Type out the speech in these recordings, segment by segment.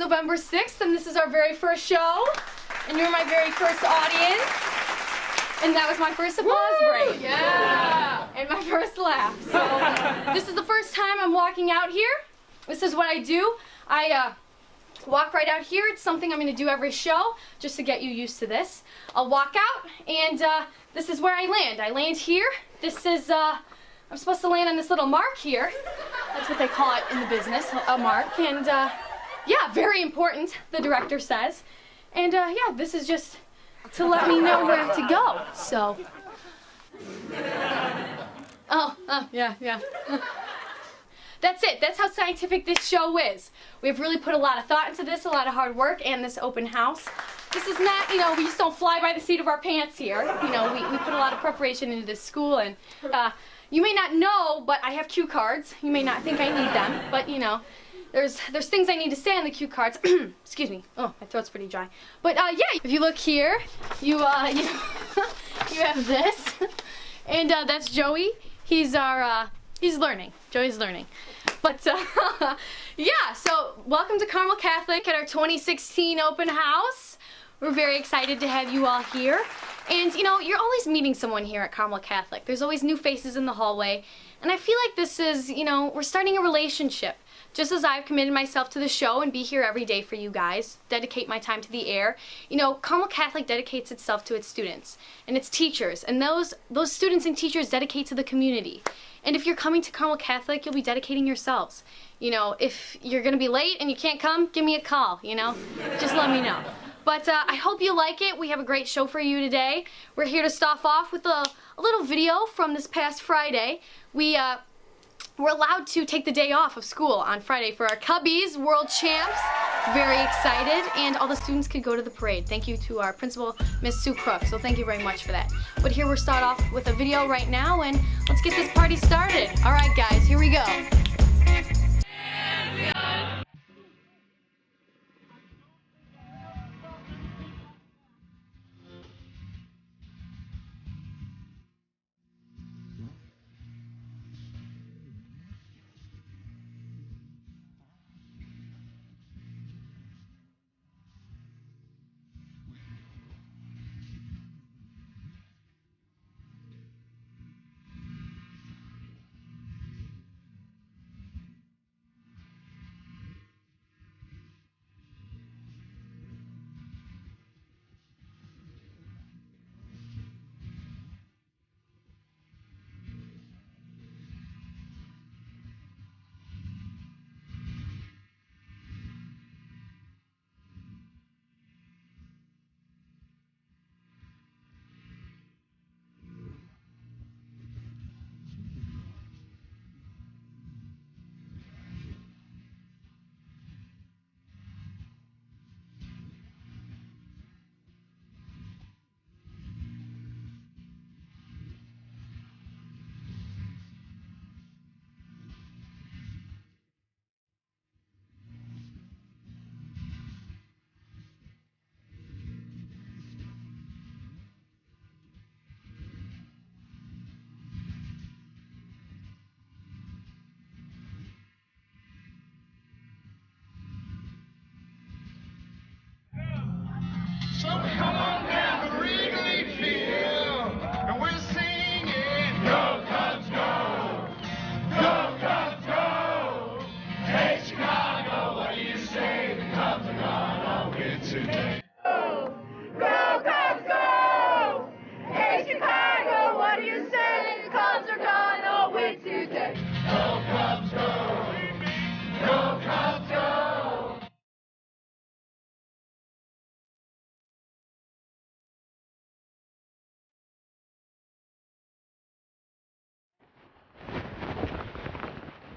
November 6th, and this is our very first show, and you're my very first audience, and that was my first applause break. Yeah! And my first laugh. So, this is the first time I'm walking out here. This is what I do. I walk right out here. It's something I'm going to do every show, just to get you used to this. I'll walk out, and this is where I land. I land here. This is, I'm supposed to land on this little mark here. That's what they call it in the business, a mark. And, yeah, very important, the director says. And, yeah, this is just to let me know where to go, so. Yeah. That's it. That's how scientific this show is. We've really put a lot of thought into this, a lot of hard work, and this open house. This is not, you know, we just don't fly by the seat of our pants here. You know, we put a lot of preparation into this school, and you may not know, but I have cue cards. You may not think I need them, but, you know, there's things I need to say on the cue cards. Excuse me. Oh, my throat's pretty dry. But, yeah, if you look here, you have this, and that's Joey. He's our, he's learning. Joey's learning. But, yeah, so welcome to Carmel Catholic at our 2016 open house. We're very excited to have you all here. And, you know, you're always meeting someone here at Carmel Catholic. There's always new faces in the hallway. And I feel like this is, you know, we're starting a relationship. Just as I've committed myself to the show and be here every day for you guys, dedicate my time to the air, you know, Carmel Catholic dedicates itself to its students and its teachers. And those students and teachers dedicate to the community. And if you're coming to Carmel Catholic, you'll be dedicating yourselves. You know, if you're going to be late and you can't come, give me a call, you know. Just let me know. But I hope you like it. We have a great show for you today. We're here to start off with a little video from this past Friday. We're allowed to take the day off of school on Friday for our Cubbies World Champs. Very excited, and all the students could go to the parade. Thank you to our principal, Miss Sue Crook, so thank you very much for that. But here we'll start off with a video right now, and let's get this party started. All right, guys, here we go. So come on down to Wrigley Field, and we're singing, Go Cubs Go! Go Cubs Go! Hey Chicago, what do you say? The Cubs are gonna win today. Go! Go Cubs Go! Hey Chicago, what do you say? The Cubs are gonna win today. Go Cubs Go! Go Cubs Go!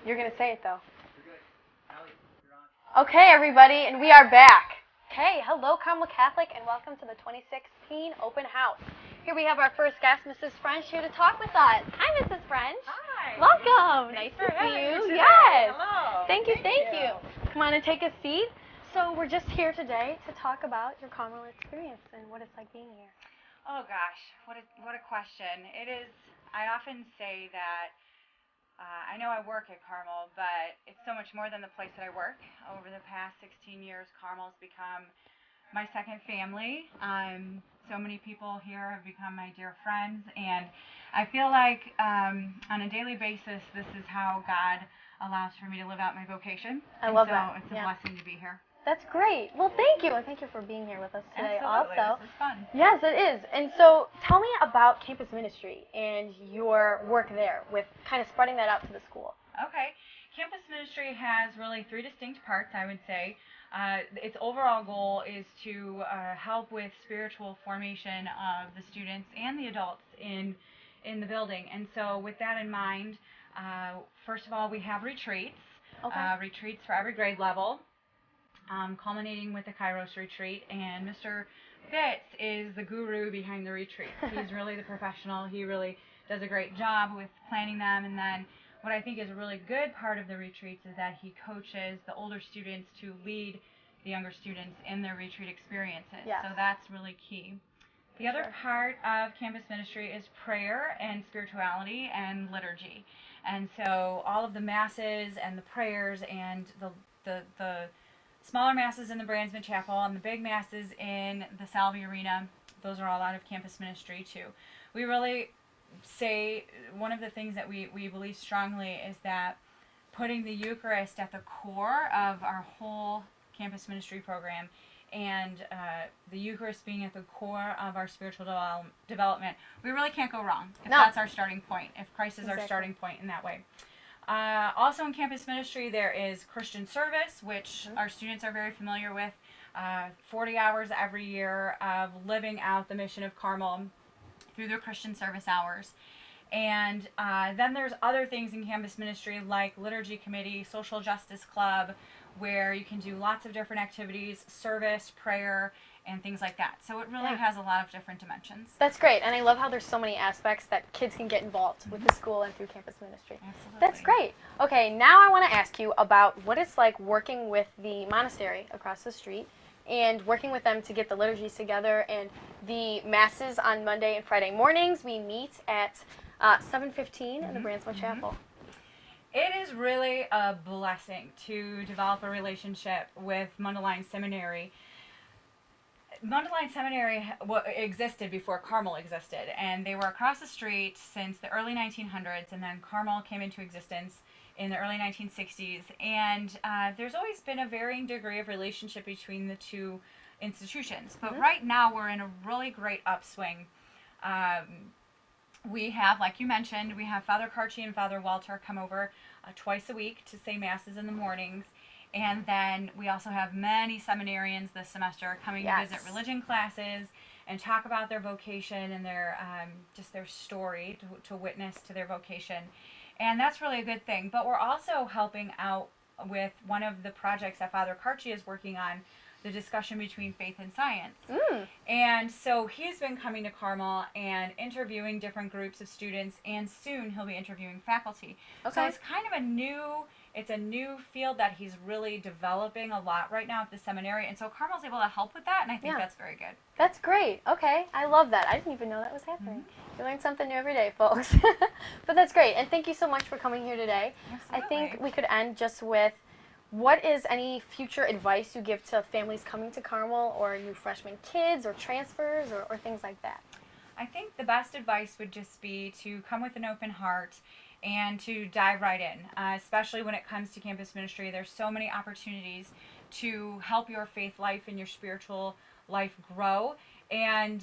You're going to say it, though. Okay, everybody, and we are back. Okay, hello, Carmel Catholic, and welcome to the 2016 Open House. Here we have our first guest, Mrs. French, here to talk with us. Hi, Mrs. French. Hi. Welcome. Thanks nice for to see having you. me today. Yes. Hello. Thank you. Come on and take a seat. So we're just here today to talk about your Carmel experience and what it's like being here. Oh gosh, what a question. It is. I often say that I know I work at Carmel, but it's so much more than the place that I work. Over the past 16 years, Carmel's become my second family. So many people here have become my dear friends, and I feel like on a daily basis, this is how God allows for me to live out my vocation. I love so that. It's a blessing to be here. That's great. Well, thank you, and thank you for being here with us today. Absolutely. Also, This is fun. yes, it is. And so, tell me about campus ministry and your work there with kind of spreading that out to the school. Okay. Campus ministry has really three distinct parts, I would say. Its overall goal is to help with spiritual formation of the students and the adults in the building. And so with that in mind, first of all, we have retreats. Okay. Retreats for every grade level, culminating with the Kairos retreat. And Mr. Fitz is the guru behind the retreats. He's really the professional. He really does a great job with planning them. And then what I think is a really good part of the retreats is that he coaches the older students to lead the younger students in their retreat experiences. Yes. So that's really key. The other part of campus ministry is prayer and spirituality and liturgy. And so all of the masses and the prayers and the smaller masses in the Brandsman Chapel and the big masses in the Salvi Arena, those are all out of campus ministry too. We really say one of the things that we believe strongly is that putting the Eucharist at the core of our whole campus ministry program and the Eucharist being at the core of our spiritual development, we really can't go wrong if that's our starting point, if Christ is our starting point in that way. Also in campus ministry there is Christian service, which our students are very familiar with, 40 hours every year of living out the mission of Carmel through their Christian service hours. And then there's other things in campus ministry like Liturgy Committee, Social Justice Club, where you can do lots of different activities, service, prayer, and things like that. So it really has a lot of different dimensions. That's great, and I love how there's so many aspects that kids can get involved with the school and through campus ministry. Absolutely. That's great. Okay, now I want to ask you about what it's like working with the monastery across the street and working with them to get the liturgies together and the masses on Monday and Friday mornings. We meet at 7:15 in the Brandsman Chapel. It is really a blessing to develop a relationship with Mundelein Seminary. Mundelein Seminary existed before Carmel existed, and they were across the street since the early 1900s, and then Carmel came into existence in the early 1960s, and there's always been a varying degree of relationship between the two institutions. But right now we're in a really great upswing. We have, like you mentioned, we have Father Carchi and Father Walter come over twice a week to say masses in the mornings. And then we also have many seminarians this semester coming to visit religion classes and talk about their vocation and their just their story to witness to their vocation. And that's really a good thing. But we're also helping out with one of the projects that Father Carchi is working on, the discussion between faith and science. And so he's been coming to Carmel and interviewing different groups of students, and soon he'll be interviewing faculty. So it's kind of a new field that he's really developing a lot right now at the seminary, and so Carmel's able to help with that, and I think that's very good. That's great. Okay, I love that. I didn't even know that was happening. You learn something new every day, folks. But that's great, and thank you so much for coming here today. Absolutely. I think we could end just with, what is any future advice you give to families coming to Carmel, or new freshman kids, or transfers, or things like that? I think the best advice would just be to come with an open heart and to dive right in, especially when it comes to campus ministry. There's so many opportunities to help your faith life and your spiritual life grow, and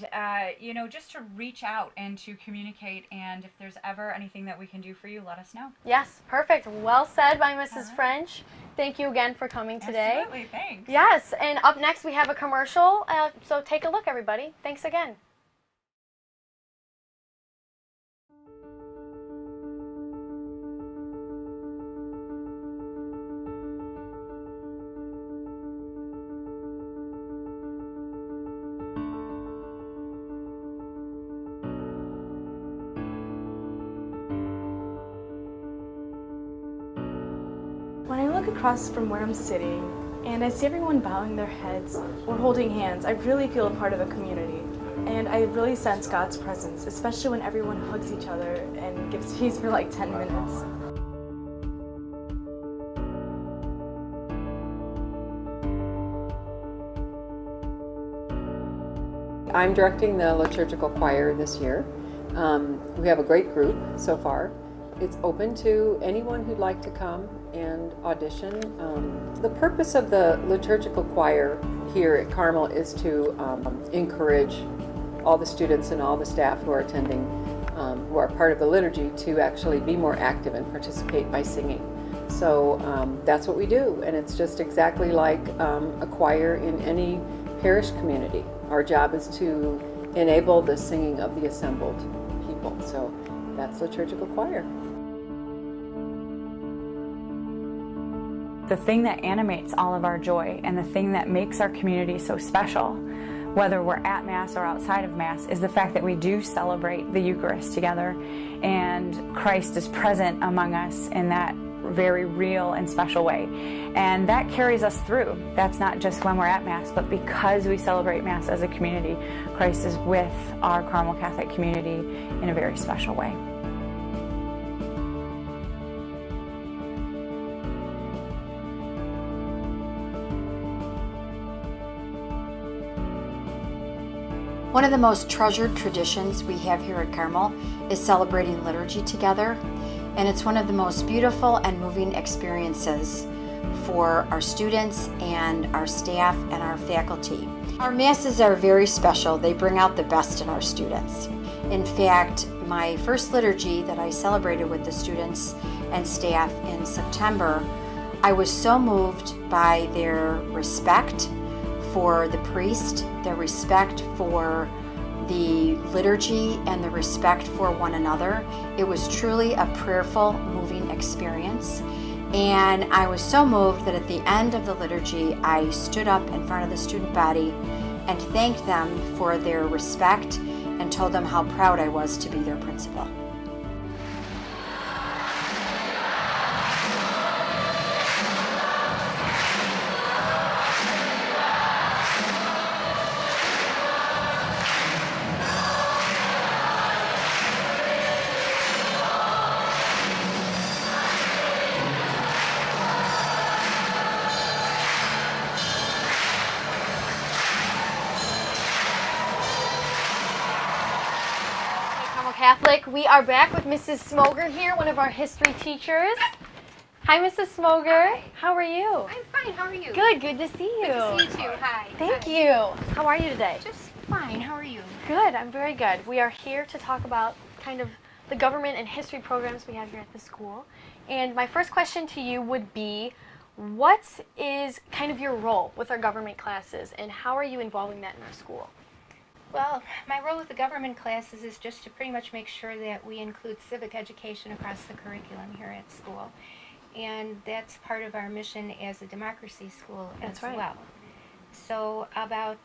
just to reach out and to communicate, and if there's ever anything that we can do for you, let us know. Yes, perfect. Well said by Mrs. French. Thank you again for coming today. Absolutely, thanks. Yes, and up next we have a commercial, so take a look, everybody. Thanks again. When I look across from where I'm sitting and I see everyone bowing their heads or holding hands, I really feel a part of a community. And I really sense God's presence, especially when everyone hugs each other and gives peace for like 10 minutes. I'm directing the liturgical choir this year. We have a great group so far. It's open to anyone who'd like to come and audition. The purpose of the liturgical choir here at Carmel is to encourage all the students and all the staff who are attending, who are part of the liturgy, to actually be more active and participate by singing. So that's what we do, and it's just exactly like a choir in any parish community. Our job is to enable the singing of the assembled people. So that's liturgical choir. The thing that animates all of our joy and the thing that makes our community so special, whether we're at Mass or outside of Mass, is the fact that we do celebrate the Eucharist together, and Christ is present among us in that very real and special way. And that carries us through. That's not just when we're at Mass, but because we celebrate Mass as a community, Christ is with our Carmel Catholic community in a very special way. One of the most treasured traditions we have here at Carmel is celebrating liturgy together, and it's one of the most beautiful and moving experiences for our students and our staff and our faculty. Our Masses are very special. They bring out the best in our students. In fact, my first liturgy that I celebrated with the students and staff in September, I was so moved by their respect for the priest, their respect for the liturgy, and the respect for one another. It was truly a prayerful, moving experience. And I was so moved that at the end of the liturgy, I stood up in front of the student body and thanked them for their respect and told them how proud I was to be their principal. Catholic. We are back with Mrs. Smoger here, one of our history teachers. Hi, Mrs. Smoger. Hi. How are you? I'm fine. How are you? Good. Good to see you. Good to see you too. Hi. Thank Hi. you. How are you today? Just fine. How are you? Good. I'm very good. We are here to talk about kind of the government and history programs we have here at the school. And my first question to you would be, what is kind of your role with our government classes, and how are you involving that in our school? Well, my role with the government classes is just to pretty much make sure that we include civic education across the curriculum here at school. And that's part of our mission as a democracy school as well. So about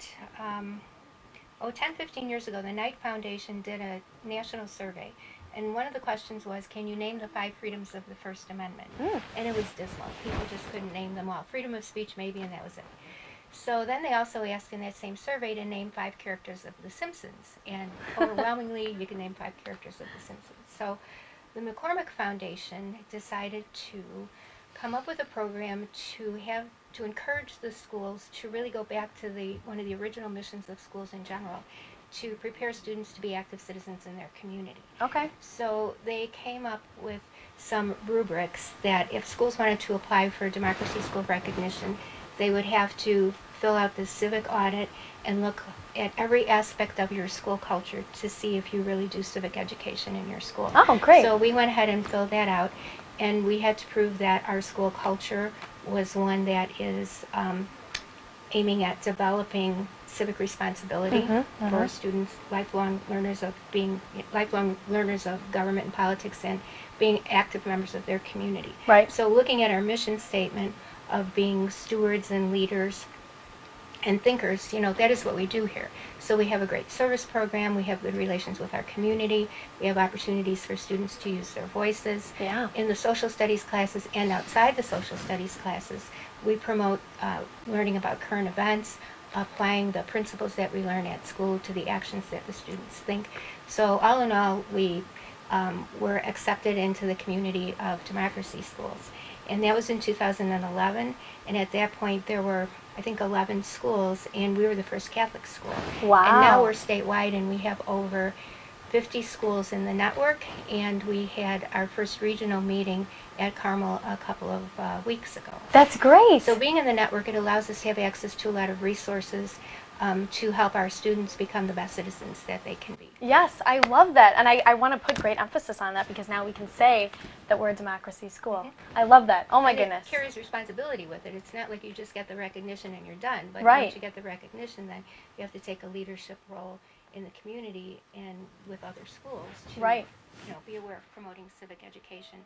10-15 years ago, the Knight Foundation did a national survey. And one of the questions was, can you name the 5 freedoms of the First Amendment? And it was dismal. People just couldn't name them all. Freedom of speech maybe, and that was it. So then they also asked in that same survey to name 5 characters of The Simpsons, and overwhelmingly you can name 5 characters of The Simpsons. So the McCormick Foundation decided to come up with a program to encourage the schools to really go back to one of the original missions of schools in general, to prepare students to be active citizens in their community. Okay. So they came up with some rubrics that if schools wanted to apply for democracy school recognition, they would have to fill out the civic audit and look at every aspect of your school culture to see if you really do civic education in your school. Oh, great. So we went ahead and filled that out, and we had to prove that our school culture was one that is aiming at developing civic responsibility for students, lifelong learners of government and politics, and being active members of their community. Right. So looking at our mission statement of being stewards and leaders and thinkers, that is what we do here. So we have a great service program, we have good relations with our community, we have opportunities for students to use their voices. Yeah. In the social studies classes and outside the social studies classes, we promote learning about current events, applying the principles that we learn at school to the actions that the students think. So all in all, we were accepted into the community of democracy schools. And that was in 2011. And at that point, there were, I think, 11 schools, and we were the first Catholic school. Wow. And now we're statewide, and we have over 50 schools in the network, and we had our first regional meeting at Carmel a couple of weeks ago. That's great. So being in the network, it allows us to have access to a lot of resources to help our students become the best citizens that they can be. Yes, I love that. And I want to put great emphasis on that because now we can say that we're a democracy school. I love that. Oh my And goodness. It carries responsibility with it. It's not like you just get the recognition and you're done. But Right. once you get the recognition, then you have to take a leadership role in the community and with other schools to Right. Be aware of promoting civic education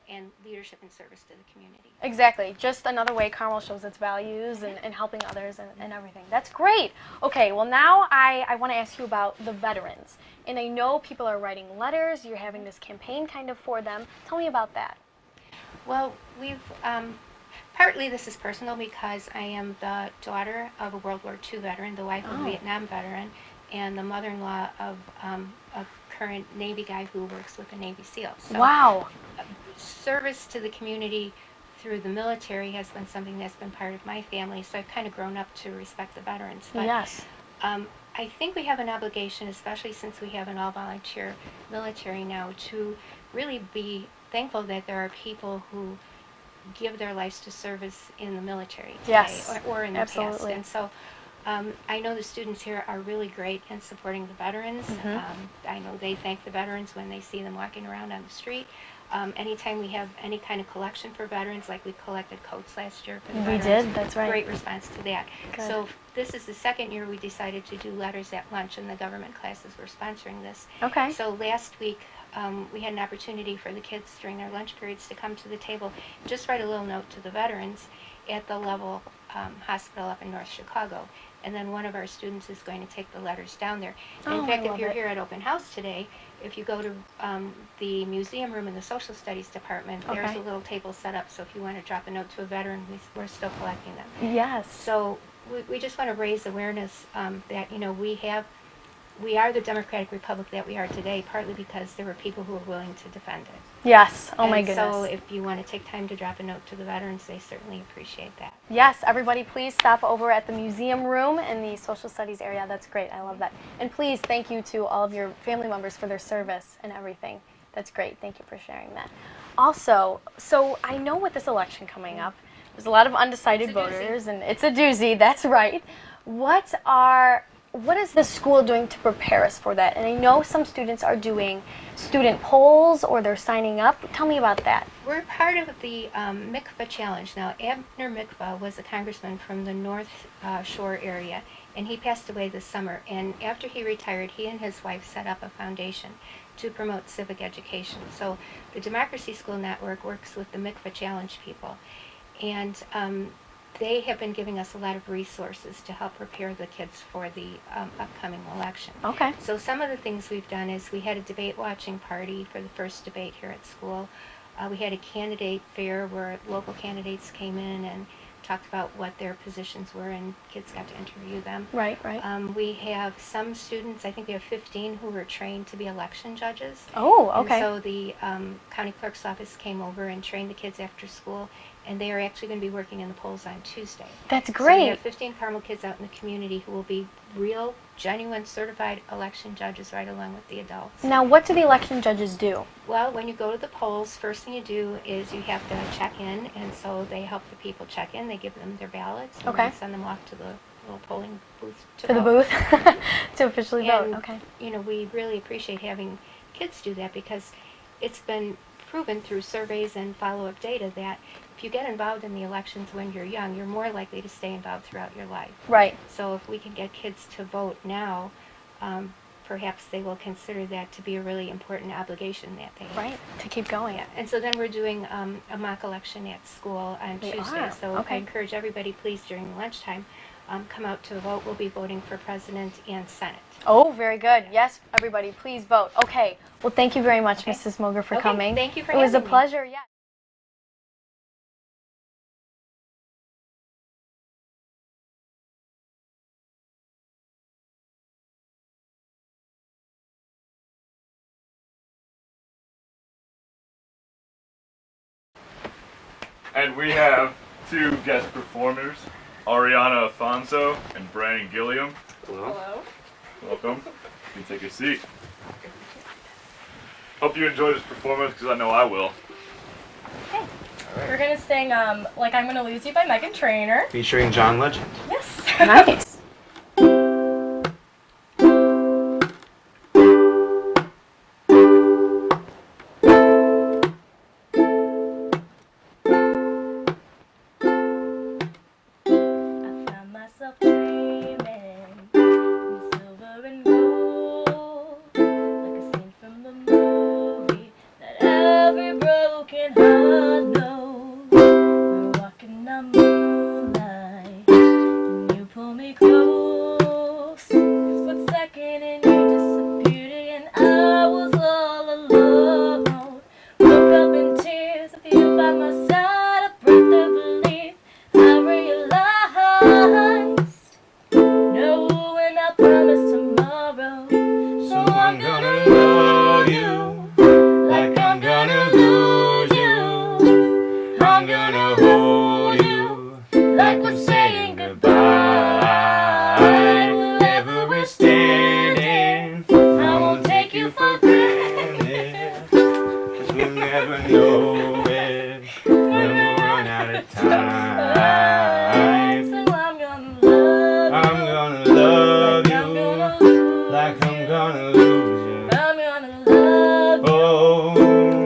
and leadership and service to the community. Exactly. Just another way Carmel shows its values and helping others and everything. That's great. Okay, well now I want to ask you about the veterans. And I know people are writing letters. You're having this campaign kind of for them. Tell me about that. Well, we've partly this is personal because I am the daughter of a World War II veteran, the wife of a Vietnam veteran, and the mother-in-law of a current Navy guy who works with the Navy SEALs. So Wow. service to the community through the military has been something that's been part of my family, so I've kind of grown up to respect the veterans. But, Yes. I think we have an obligation, especially since we have an all-volunteer military now, to really be thankful that there are people who give their lives to service in the military today, Yes, or in the absolutely. past. And so I know the students here are really great in supporting the veterans. I know they thank the veterans when they see them walking around on the street. Anytime we have any kind of collection for veterans, like we collected coats last year for the We veterans. did, that's right. Great response to that. Good. So this is the second year we decided to do letters at lunch, and the government classes were sponsoring this. Okay. So last week we had an opportunity for the kids during their lunch periods to come to the table, just write a little note to the veterans at the Level Hospital up in North Chicago. And then one of our students is going to take the letters down there. And in fact, if you're here at open house today, if you go to the museum room in the social studies department, there's Okay. a little table set up. So if you want to drop a note to a veteran, we're still collecting them. Yes. So we just want to raise awareness that we are the democratic republic that we are today, partly because there were people who were willing to defend it. Yes. Oh my And goodness. So if you want to take time to drop a note to the veterans, they certainly appreciate that. Yes, everybody please stop over at the museum room in the social studies area. That's great. I love that. And please thank you to all of your family members for their service and everything. That's great. Thank you for sharing that. Also, so I know with this election coming up, there's a lot of undecided It's a doozy. voters and it's a doozy. That's right. What is the school doing to prepare us for that? And I know some students are doing student polls or they're signing up. Tell me about that. We're part of the Mikvah Challenge. Now, Abner Mikvah was a congressman from the North Shore area, and he passed away this summer. And after he retired, he and his wife set up a foundation to promote civic education. So the Democracy School Network works with the Mikvah Challenge people. And they have been giving us a lot of resources to help prepare the kids for the upcoming election. Okay. So some of the things we've done is we had a debate watching party for the first debate here at school. We had a candidate fair where local candidates came in and talked about what their positions were, and kids got to interview them. Right, right. We have some students, I think we have 15 who were trained to be election judges. Oh, okay. And so the county clerk's office came over and trained the kids after school, and they are actually going to be working in the polls on Tuesday. That's So we great. have 15 Carmel kids out in the community who will be real, genuine, certified election judges right along with the adults. Now, what do the election judges do? Well, when you go to the polls, first thing you do is you have to check in, and so they help the people check in. They give them their ballots, and Okay. then send them off to the little polling booth to To the vote. booth to officially vote. And, Okay. we really appreciate having kids do that because it's been proven through surveys and follow-up data that if you get involved in the elections when you're young, you're more likely to stay involved throughout your life. Right. So if we can get kids to vote now, perhaps they will consider that to be a really important obligation that they have. Right. To keep going. Yeah. And so then we're doing a mock election at school on We Tuesday. are. So Okay. I encourage everybody, please, during lunchtime, come out to vote. We'll be voting for president and Senate. Oh, very good. Yes, everybody, please vote. Okay. Well, thank you very much, Okay. Mrs. Moger, for Okay, coming. thank you for It was a having me. pleasure. Yeah. And we have two guest performers, Ariana Afonso and Brian Gilliam. Hello. Welcome. You can take a seat. Hope you enjoy this performance because I know I will. We're gonna sing Like I'm Gonna Lose You by Meghan Trainor. Featuring John Legend. Yes. Nice. I found myself dreaming in silver and gold, like a scene from the movie that every broken heart knows. We're walking on moonlight, and you pull me close. Split second and you disappeared, and I was all alone. Woke up in tears with you by my side, a breath of relief. I realized no one I promise tomorrow. So I'm gonna love you like I'm gonna lose you. I'm gonna hold you like we're saying goodbye. Wherever we're standing, I won't take you for granted. 'Cause we'll never know it when we run out of time. So I'm gonna love I'm you gonna love like I'm gonna lose like I'm you. gonna lose you. I'm gonna love you Oh,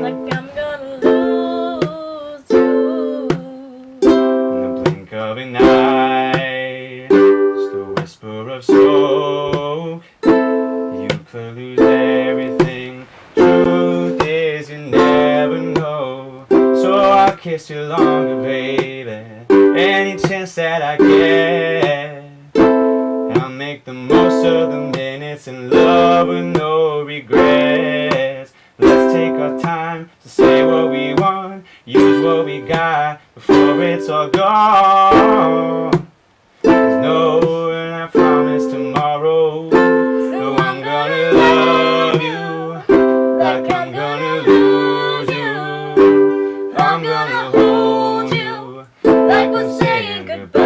like I'm gonna lose you. in the blink of an eye, just a whisper of smoke. You could lose everything. Truth is, you never know. So I'll kiss you longer, baby. Any chance that I get, I'll make the most of the minutes in love with no regrets. Let's take our time to say what we want, use what we got before it's all gone. There's no one I promise tomorrow. So I'm gonna love you like I'm gonna lose you. I'm gonna hold you like we're saying goodbye.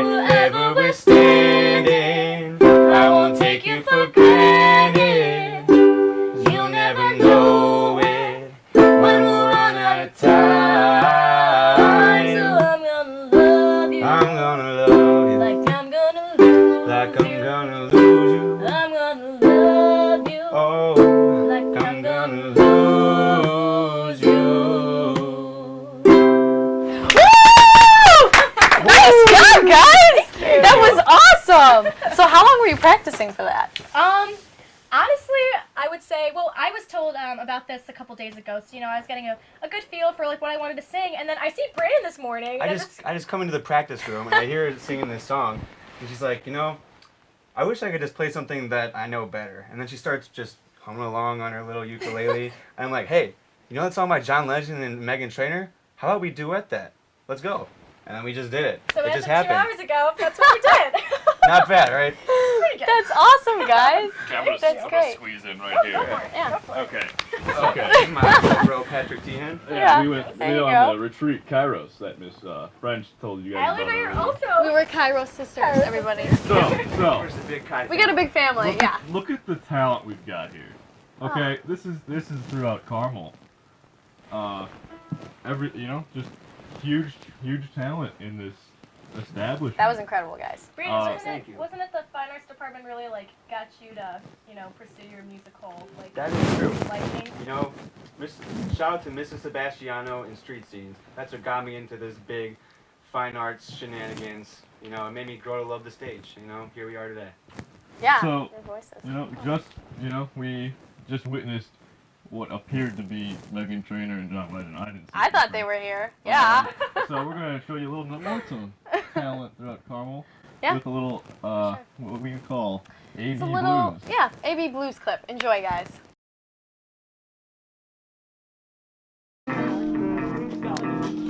Wherever we're standing, I won't take you for granted. 'Cause you'll never know it when we'll run out of time. So I'm gonna love you I'm gonna love you like I'm gonna lose like I'm you. gonna lose you. I'm gonna love you Oh, like I'm gonna lose you. Nice job, guys! That was awesome! So how long were you practicing for that? Honestly, I would say, well, I was told about this a couple days ago, so, I was getting a good feel for, like, what I wanted to sing, and then I see Brandon this morning, and I just come into the practice room and I hear her singing this song, and she's like, I wish I could just play something that I know better. And then she starts just humming along on her little ukulele, and I'm like, hey, you know that song by John Legend and Meghan Trainor? How about we duet that? Let's go. And then we just did it. so it as just of 2 happened. hours ago, that's what we did. Not bad, right? Pretty good. That's awesome, guys! Okay, I'm gonna, That's I'm great. gonna squeeze in right here. Yeah. Okay. Okay. My little bro Patrick Dehan. Yeah, we went there you on go. the retreat Kairos that Miss French told you guys Allie and about I are earlier. also. We were Cairo sisters, everybody. So Where's the big Kai? We got a big family, look, yeah. look at the talent we've got here. Okay, this is throughout Carmel. Just huge talent in this establishment. That was incredible, guys. Brandon, thank you. wasn't it the fine arts department really, like, got you to, pursue your musical, like, That is true. liking? Shout out to Mrs. Sebastiano in Street Scenes. That's what got me into this big fine arts shenanigans. It made me grow to love the stage. Here we are today. Yeah, So, their voices. we just witnessed what appeared to be Meghan Trainor and John Legend. I didn't see I it. thought they were here. Yeah. So we're going to show you a little more some talent throughout Carmel. Yeah. With a little, what we call AB It's a little, Blues. yeah, AB Blues clip. Enjoy, guys.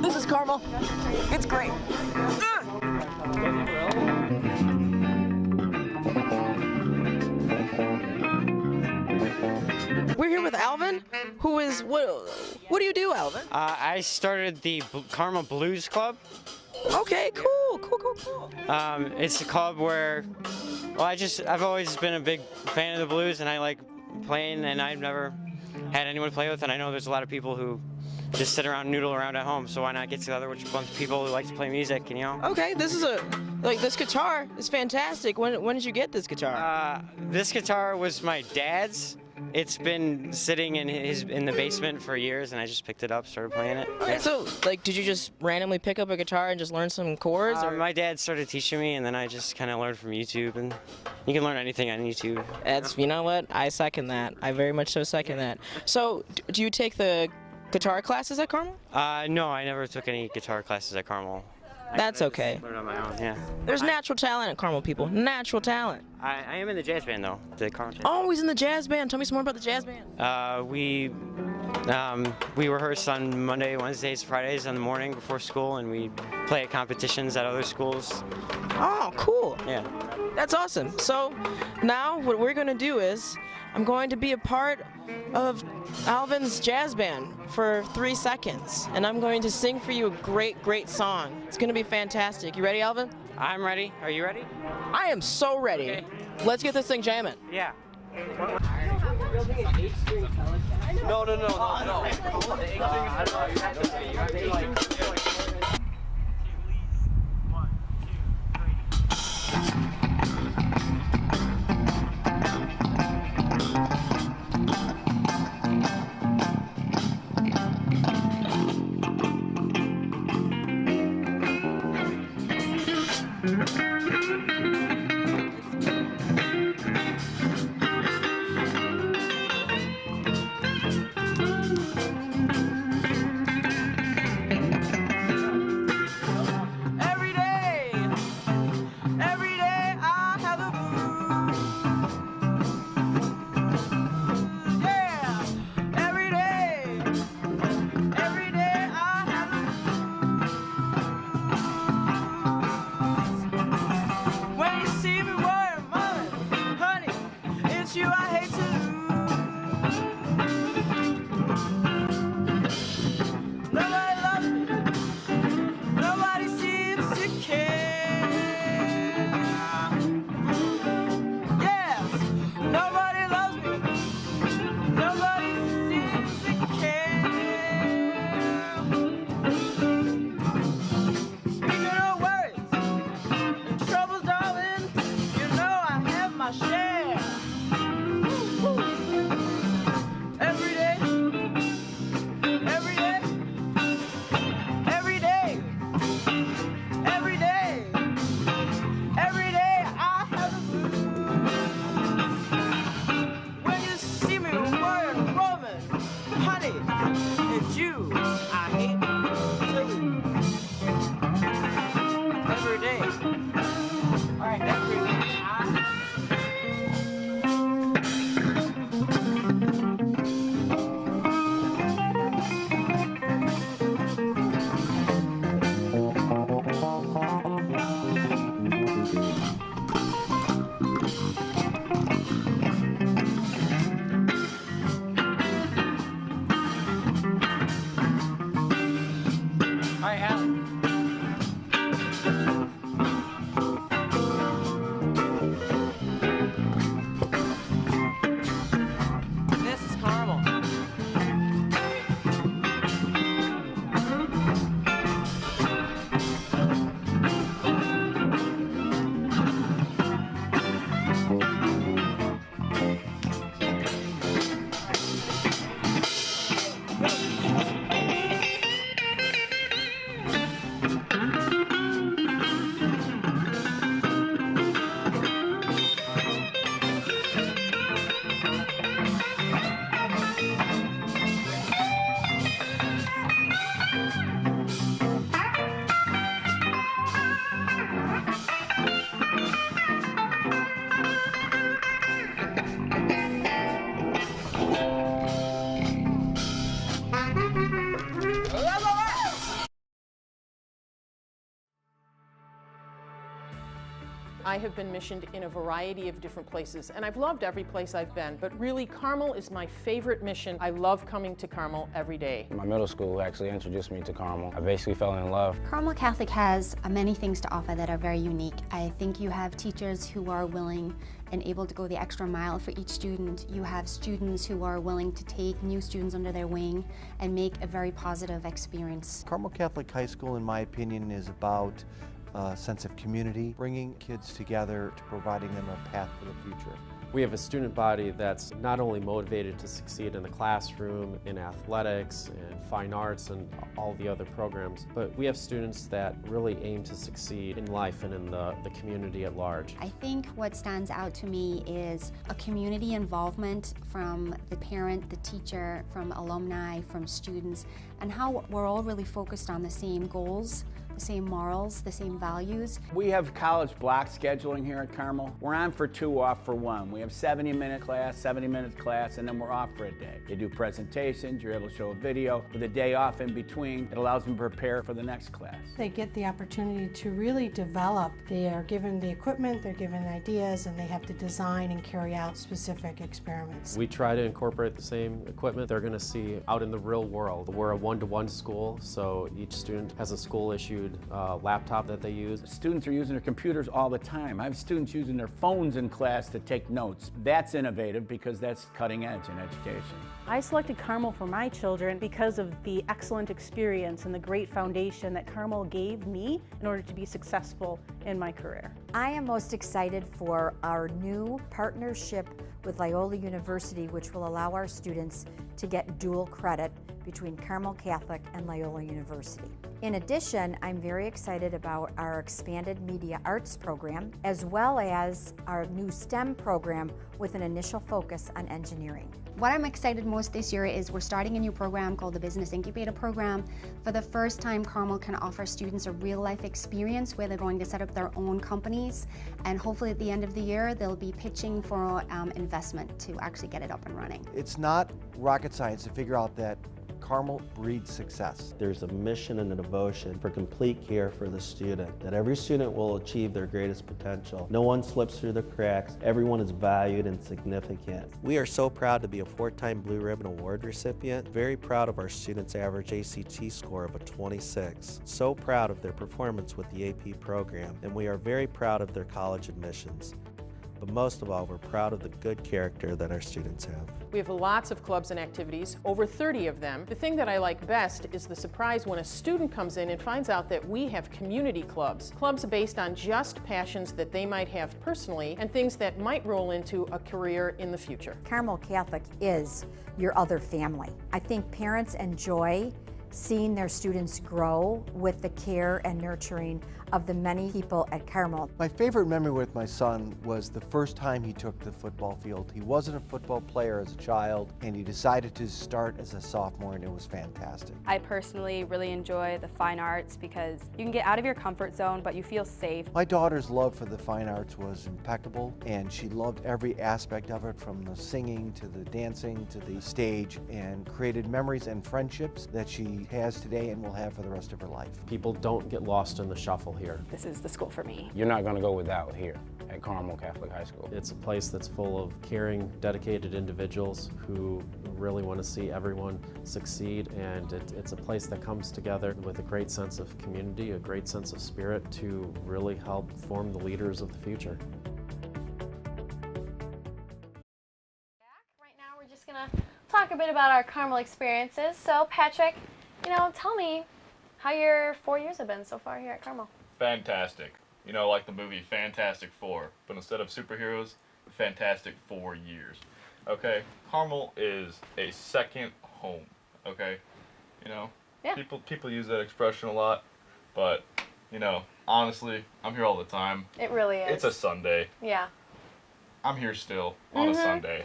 This is Carmel. It's great. we're here with Alvin, who is what do you do, Alvin? I started the Carmel Blues Club. Okay, cool. It's a club where, well, I've always been a big fan of the blues, and I like playing, and I've never had anyone to play with, and I know there's a lot of people who just sit around and noodle around at home, so why not get together with a bunch of people who like to play music, and, you know? Okay, this guitar is fantastic. When did you get this guitar? This guitar was my dad's. It's been sitting in the basement for years, and I just picked it up, started playing it. Okay, so did you just randomly pick up a guitar and just learn some chords? Or? My dad started teaching me, and then I just kind of learned from YouTube, and you can learn anything on YouTube. You know what? I second that. I very much so second that. So, do you take the guitar classes at Carmel? No, I never took any guitar classes at Carmel. That's okay. Learned on my own, yeah. There's natural talent at Carmel, people. Natural talent. I am in the jazz band, though. The Carmel jazz. Oh, he's in the jazz band. Tell me some more about the jazz band. We rehearse on Monday, Wednesdays, Fridays in the morning before school, and we play at competitions at other schools. Oh, cool. Yeah. That's awesome. So now what we're going to do is I'm going to be a part of Alvin's jazz band for 3 seconds, and I'm going to sing for you a great song. It's going to be fantastic. You ready, Alvin? I'm ready. Are you ready? I am so ready. Okay. Let's get this thing jamming. Yeah. No. I have been missioned in a variety of different places, and I've loved every place I've been, but really Carmel is my favorite mission. I love coming to Carmel every day. My middle school actually introduced me to Carmel. I basically fell in love. Carmel Catholic has many things to offer that are very unique. I think you have teachers who are willing and able to go the extra mile for each student. You have students who are willing to take new students under their wing and make a very positive experience. Carmel Catholic High School, in my opinion, is about a sense of community, bringing kids together to providing them a path for the future. We have a student body that's not only motivated to succeed in the classroom, in athletics, and fine arts, and all the other programs, but we have students that really aim to succeed in life and in the community at large. I think what stands out to me is a community involvement from the parent, the teacher, from alumni, from students, and how we're all really focused on the same goals, the same morals, the same values. We have college block scheduling here at Carmel. We're on for 2, off for 1. We have 70-minute class, 70-minute class, and then we're off for a day. They do presentations, you're able to show a video. With a day off in between, it allows them to prepare for the next class. They get the opportunity to really develop. They are given the equipment, they're given ideas, and they have to design and carry out specific experiments. We try to incorporate the same equipment they're going to see out in the real world. We're a one-to-one school, so each student has a school-issued laptop that they use. Students are using their computers all the time. I have students using their phones in class to take notes. That's innovative because that's cutting edge in education. I selected Carmel for my children because of the excellent experience and the great foundation that Carmel gave me in order to be successful in my career. I am most excited for our new partnership with Loyola University, which will allow our students to get dual credit between Carmel Catholic and Loyola University. In addition, I'm very excited about our expanded media arts program, as well as our new STEM program with an initial focus on engineering. What I'm excited most this year is we're starting a new program called the Business Incubator Program. For the first time, Carmel can offer students a real-life experience where they're going to set up their own companies, and hopefully at the end of the year, they'll be pitching for investment to actually get it up and running. It's not rocket science to figure out that Carmel breeds success. There's a mission and a devotion for complete care for the student, that every student will achieve their greatest potential. No one slips through the cracks. Everyone is valued and significant. We are so proud to be a 4-time Blue Ribbon Award recipient. Very proud of our students' average ACT score of a 26. So proud of their performance with the AP program, and we are very proud of their college admissions. But most of all, we're proud of the good character that our students have. We have lots of clubs and activities, over 30 of them. The thing that I like best is the surprise when a student comes in and finds out that we have community clubs. Clubs based on just passions that they might have personally and things that might roll into a career in the future. Carmel Catholic is your other family. I think parents enjoy seeing their students grow with the care and nurturing of the many people at Carmel. My favorite memory with my son was the first time he took the football field. He wasn't a football player as a child, and he decided to start as a sophomore, and it was fantastic. I personally really enjoy the fine arts because you can get out of your comfort zone, but you feel safe. My daughter's love for the fine arts was impeccable, and she loved every aspect of it, from the singing to the dancing to the stage, and created memories and friendships that she has today and will have for the rest of her life. People don't get lost in the shuffle here. This is the school for me. You're not going to go without here at Carmel Catholic High School. It's a place that's full of caring, dedicated individuals who really want to see everyone succeed, and it's a place that comes together with a great sense of community, a great sense of spirit to really help form the leaders of the future. Right now we're just gonna talk a bit about our Carmel experiences. So Patrick, tell me how your 4 years have been so far here at Carmel. Fantastic. Like the movie Fantastic Four, but instead of superheroes, Fantastic 4 years. Okay? Carmel is a second home. Okay? Yeah. People use that expression a lot, but, honestly, I'm here all the time. It really is. It's a Sunday. Yeah. I'm here still on a Sunday.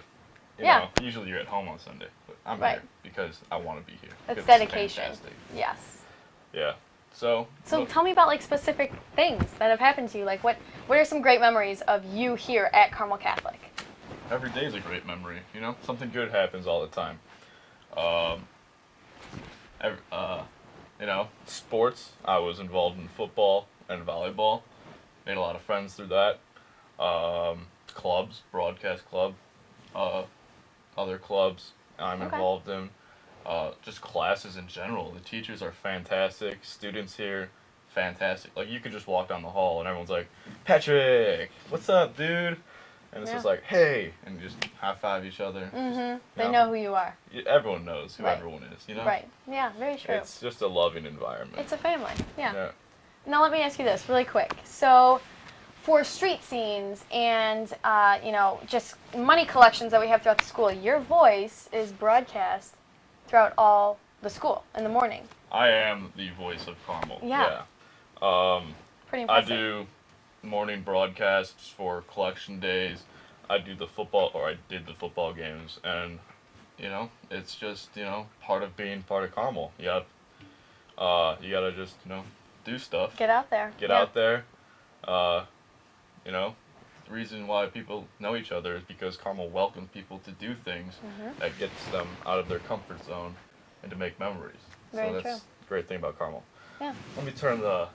Usually you're at home on Sunday, but I'm here because I want to be here. It's dedication. Fantastic. Yes. Yeah. So tell me about specific things that have happened to you. Like what are some great memories of you here at Carmel Catholic? Every day is a great memory. Something good happens all the time. Sports. I was involved in football and volleyball. Made a lot of friends through that. Clubs, broadcast club, other clubs I'm involved in. Just classes in general. The teachers are fantastic. Students here, fantastic. Like, you can just walk down the hall and everyone's like, Patrick, what's up, dude? And it's just like, hey, and you just high five each other. They know who you are. Everyone knows who Right. everyone is, you know? Right. Yeah, very true. It's just a loving environment. It's a family. Yeah. Now let me ask you this really quick. So, for street scenes and just money collections that we have throughout the school, your voice is broadcast throughout all the school in the morning. I am the voice of Carmel. Yeah. Pretty I impressive. do morning broadcasts for collection days. I did the football games, and it's just part of being part of Carmel. You gotta just do stuff. Get out there. Get out there. The reason why people know each other is because Carmel welcomes people to do things that gets them out of their comfort zone and to make memories. Very so that's true. the great thing about Carmel. Yeah. Let me turn the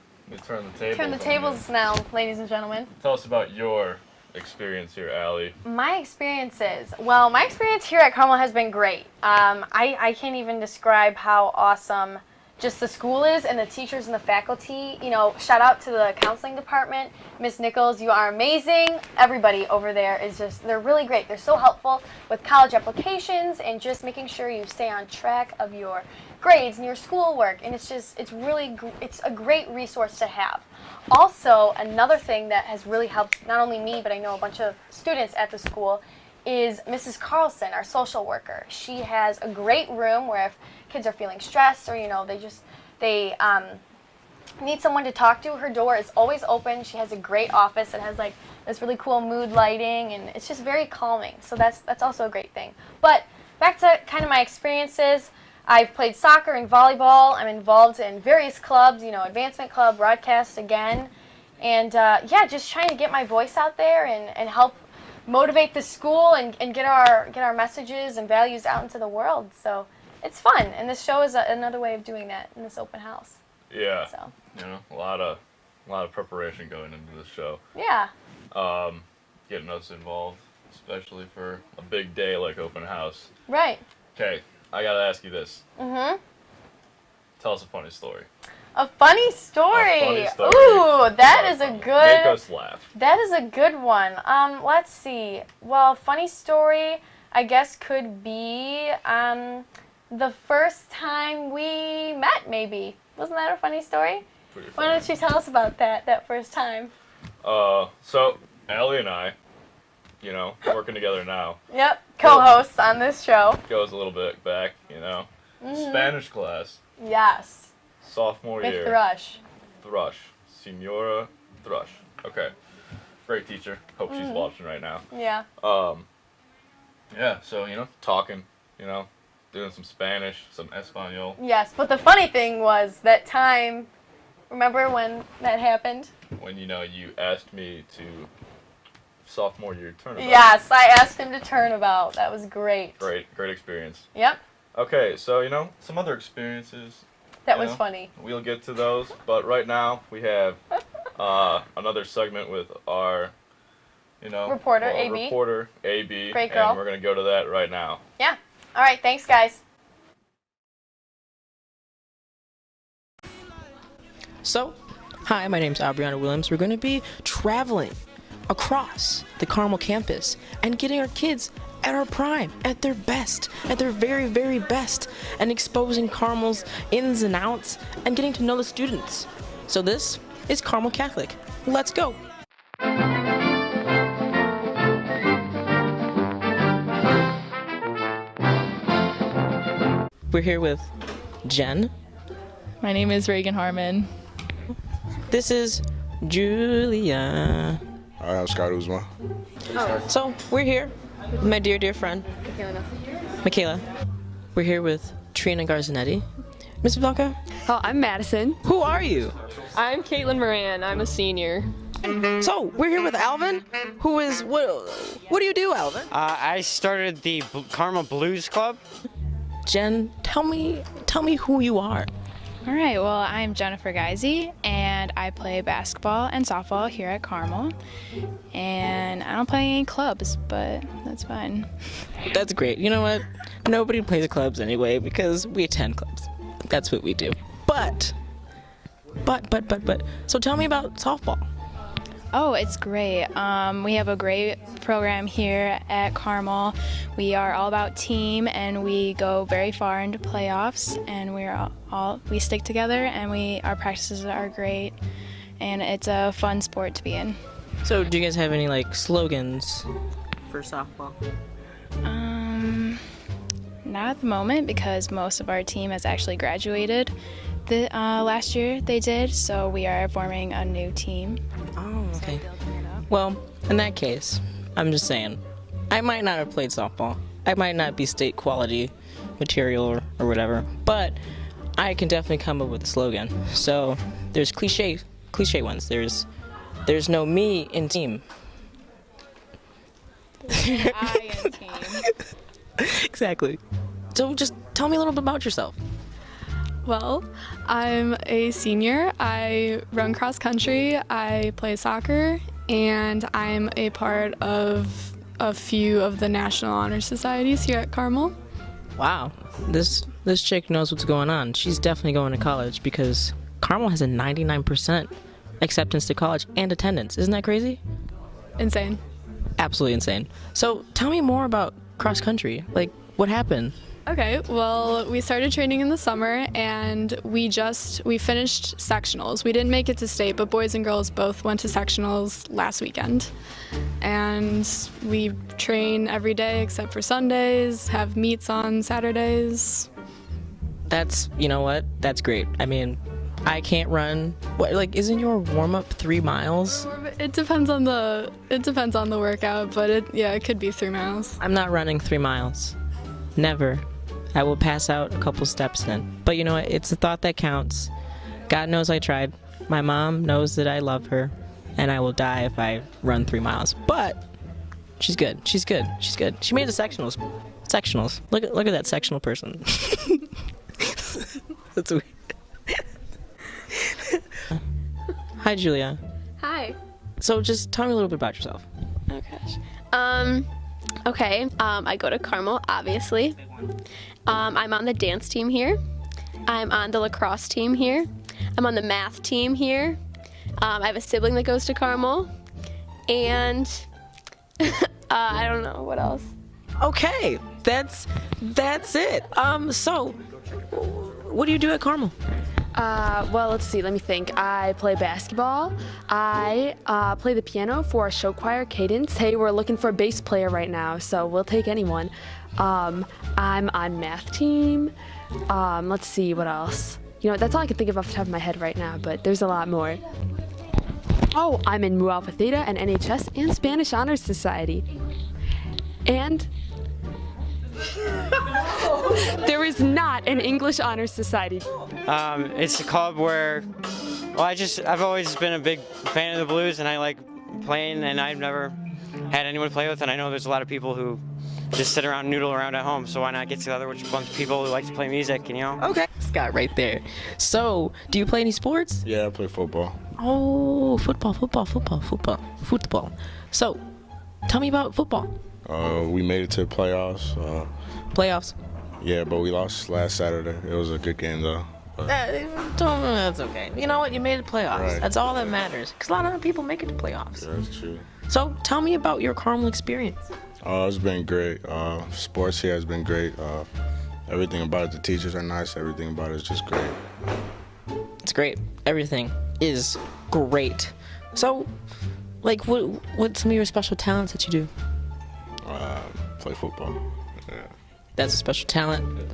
tables. Turn the tables now, ladies and gentlemen. Tell us about your experience here, Allie. My experiences. Well, my experience here at Carmel has been great. I can't even describe how awesome just the school is and the teachers and the faculty. Shout out to the counseling department. Miss Nichols, you are amazing. Everybody over there is they're really great. They're so helpful with college applications and just making sure you stay on track of your grades and your schoolwork. And it's a great resource to have. Also, another thing that has really helped not only me, but I know a bunch of students at the school, is Mrs. Carlson, our social worker. She has a great room where if kids are feeling stressed or they need someone to talk to, her door is always open. She has a great office. It has this really cool mood lighting, and it's just very calming. So that's also a great thing. But back to kind of my experiences. I've played soccer and volleyball. I'm involved in various clubs, Advancement Club, Broadcast again. And just trying to get my voice out there and help motivate the school and get our messages and values out into the world. So it's fun, and this show is another way of doing that in this open house. Yeah. So. A lot of preparation going into this show. Yeah. Getting us involved, especially for a big day like open house. Right. Okay, I gotta ask you this. Tell us a funny story. A funny story. A funny story. Ooh, that is a good. Make us laugh. That is a good one. Let's see. Well, funny story, I guess, could be the first time we met. Maybe wasn't that a funny story? Pretty Why funny. don't you tell us about that first time? So Allie and I, working together now. Yep, co-hosts on this show. Goes a little bit back, Spanish class. Yes. Sophomore With year. Thrush. Senora Thrush. Okay. Great teacher. Hope she's watching right now. Yeah. Yeah, so, talking, doing some Spanish, some Espanol. Yes, but the funny thing was that time, remember when that happened? When, you asked me to sophomore year turnabout. Yes, I asked him to turnabout. That was great. Great experience. Yep. Okay, so, some other experiences. That was funny. We'll get to those, but right now we have another segment with our, Reporter, AB. Reporter, AB. Great girl. And we're going to go to that right now. Yeah. All right, thanks, guys. So, hi, my name's Aubriana Williams. We're going to be traveling across the Carmel campus and getting our kids at our prime, at their best, at their very, very best, and exposing Carmel's ins and outs and getting to know the students. So this is Carmel Catholic. Let's go. We're here with Jen. My name is Reagan Harmon. This is Julia. Hi, I'm Scott Uzma. So we're here with my dear, dear friend, Michaela. We're here with Trina Garzanetti. Miss Velka? Oh, I'm Madison. Who are you? I'm Caitlin Moran. I'm a senior. So we're here with Alvin, who is what do you do, Alvin? I started the Carmel Blues Club. Jen, tell me who you are. All right, well, I'm Jennifer Geisey, and I play basketball and softball here at Carmel. And I don't play any clubs, but that's fine. That's great. You know what? Nobody plays clubs anyway because we attend clubs. That's what we do. But. So tell me about softball. Oh, it's great. We have a great program here at Carmel. We are all about team, and we go very far into playoffs. And we stick together, and our practices are great, and it's a fun sport to be in. So, do you guys have any slogans for softball? Not at the moment, because most of our team has actually graduated. Last year they did, so we are forming a new team. Oh, okay. Well, in that case, I'm just saying, I might not have played softball. I might not be state quality material or whatever, but I can definitely come up with a slogan. So there's cliche ones. There's no me in team. I in team. Exactly. So just tell me a little bit about yourself. Well, I'm a senior. I run cross country, I play soccer, and I'm a part of a few of the National Honor Societies here at Carmel. Wow, this chick knows what's going on. She's definitely going to college because Carmel has a 99% acceptance to college and attendance. Isn't that crazy? Insane. Absolutely insane. So tell me more about cross country. What happened? Okay, well, we started training in the summer, and we finished sectionals. We didn't make it to state, but boys and girls both went to sectionals last weekend. And we train every day except for Sundays, have meets on Saturdays. You know what? That's great. I mean, I can't run. Isn't your warm-up 3 miles? It depends on the workout, but it could be 3 miles. I'm not running 3 miles. Never. I will pass out a couple steps in. But you know what? It's the thought that counts. God knows I tried. My mom knows that I love her, and I will die if I run 3 miles. But she's good. She's good. She's good. She made the sectionals. Sectionals. Look at that sectional person. That's weird. Hi, Julia. Hi. So just tell me a little bit about yourself. Oh gosh. Okay. I go to Carmel, obviously. I'm on the dance team here. I'm on the lacrosse team here. I'm on the math team here. I have a sibling that goes to Carmel. And I don't know what else. Okay, that's it. So what do you do at Carmel? Well, let's see. Let me think. I play basketball. I play the piano for our show choir, Cadence. Hey, we're looking for a bass player right now, so we'll take anyone. I'm on math team. Let's see, what else? You know, that's all I can think of off the top of my head right now, but there's a lot more. Oh, I'm in Mu Alpha Theta and NHS and Spanish Honors Society. And there is not an English Honors Society. It's a club where, I've always been a big fan of the blues, and I like playing, and I've never had anyone to play with, and I know there's a lot of people who just sit around and noodle around at home, so why not get together with a bunch of people who like to play music, Okay. Scott right there. So, do you play any sports? Yeah, I play football. Oh, football. So, tell me about football. We made it to the playoffs. Playoffs? Yeah, but we lost last Saturday. It was a good game, though. That's okay. You know what? You made it to playoffs. Right. That's all that matters. Because a lot of people make it to playoffs. Yeah, that's true. So, tell me about your Carmel experience. It's been great. Sports here has been great. Everything about it, the teachers are nice. Everything about it is just great. It's great. Everything is great. So, what's some of your special talents that you do? Play football. Yeah. That's a special talent.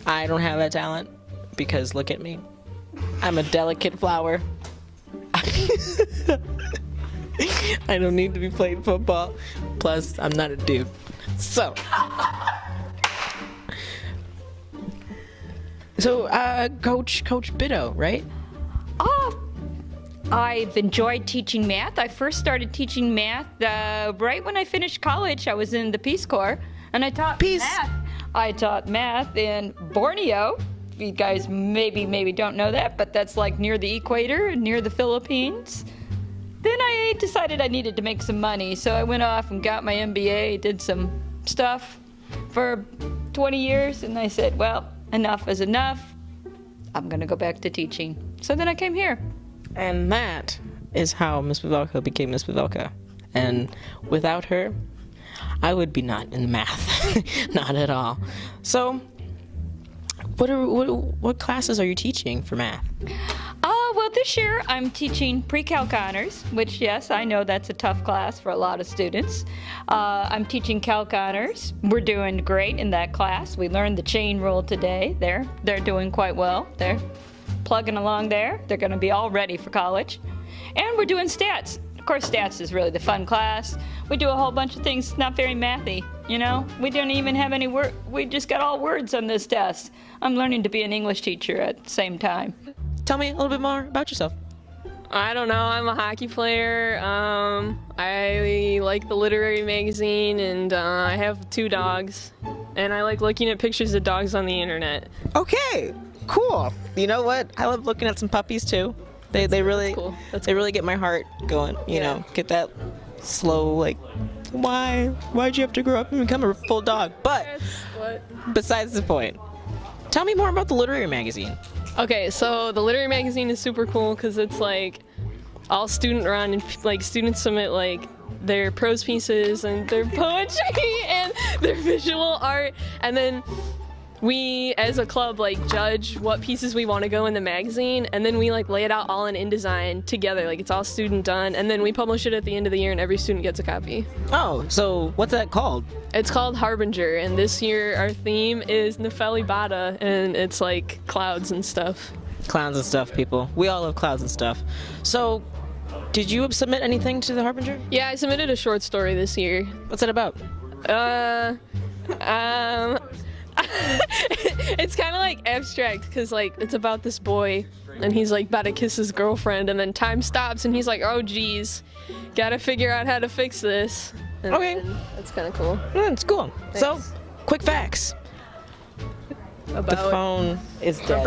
I don't have that talent because look at me. I'm a delicate flower. I don't need to be playing football. Plus, I'm not a dude. So, Coach Biddo, right? I've enjoyed teaching math. I first started teaching math right when I finished college. I was in the Peace Corps, and I taught math. I taught math in Borneo you guys maybe don't know that, but that's like near the equator, near the Philippines. Then I decided I needed to make some money, so I went off and got my MBA, did some stuff for 20 years, and I said, well, enough is enough. I'm gonna go back to teaching. So then I came here. And that is how Miss Pavelka became Miss Pavelka. And without her, I would be not in math. Not at all. So, what classes are you teaching for math? Well, this year I'm teaching pre-calc honors, which, yes, I know that's a tough class for a lot of students. I'm teaching calc honors. We're doing great in that class. We learned the chain rule today. They're doing quite well. They're plugging along there. They're going to be all ready for college. And we're doing stats. Of course, stats is really the fun class. We do a whole bunch of things not very mathy, you know? We don't even have any word. We just got all words on this test. I'm learning to be an English teacher at the same time. Tell me a little bit more about yourself. I don't know. I'm a hockey player. I like the literary magazine, and I have 2 dogs. And I like looking at pictures of dogs on the internet. Okay, cool. You know what? I love looking at some puppies too. They really cool. They really get my heart going. You know, get that slow like, why'd you have to grow up and become a full dog? But besides the point, tell me more about the literary magazine. Okay, so the literary magazine is super cool because it's like all student run, and like students submit like their prose pieces and their poetry and their visual art, and then we as a club like judge what pieces we want to go in the magazine, and then we like lay it out all in InDesign together, like it's all student done, and then we publish it at the end of the year and every student gets a copy. Oh, so what's that called? It's called Harbinger, and this year our theme is Nefeli Bata, and it's like clouds and stuff. Clowns and stuff, people. We all love clouds and stuff. So, did you submit anything to the Harbinger? Yeah, I submitted a short story this year. What's it about? It's kind of like abstract because like it's about this boy and he's like about to kiss his girlfriend, and then time stops and he's like, oh geez, gotta figure out how to fix this. And okay, that's kind of cool. It's cool. Thanks. So, quick facts. About the phone is dead.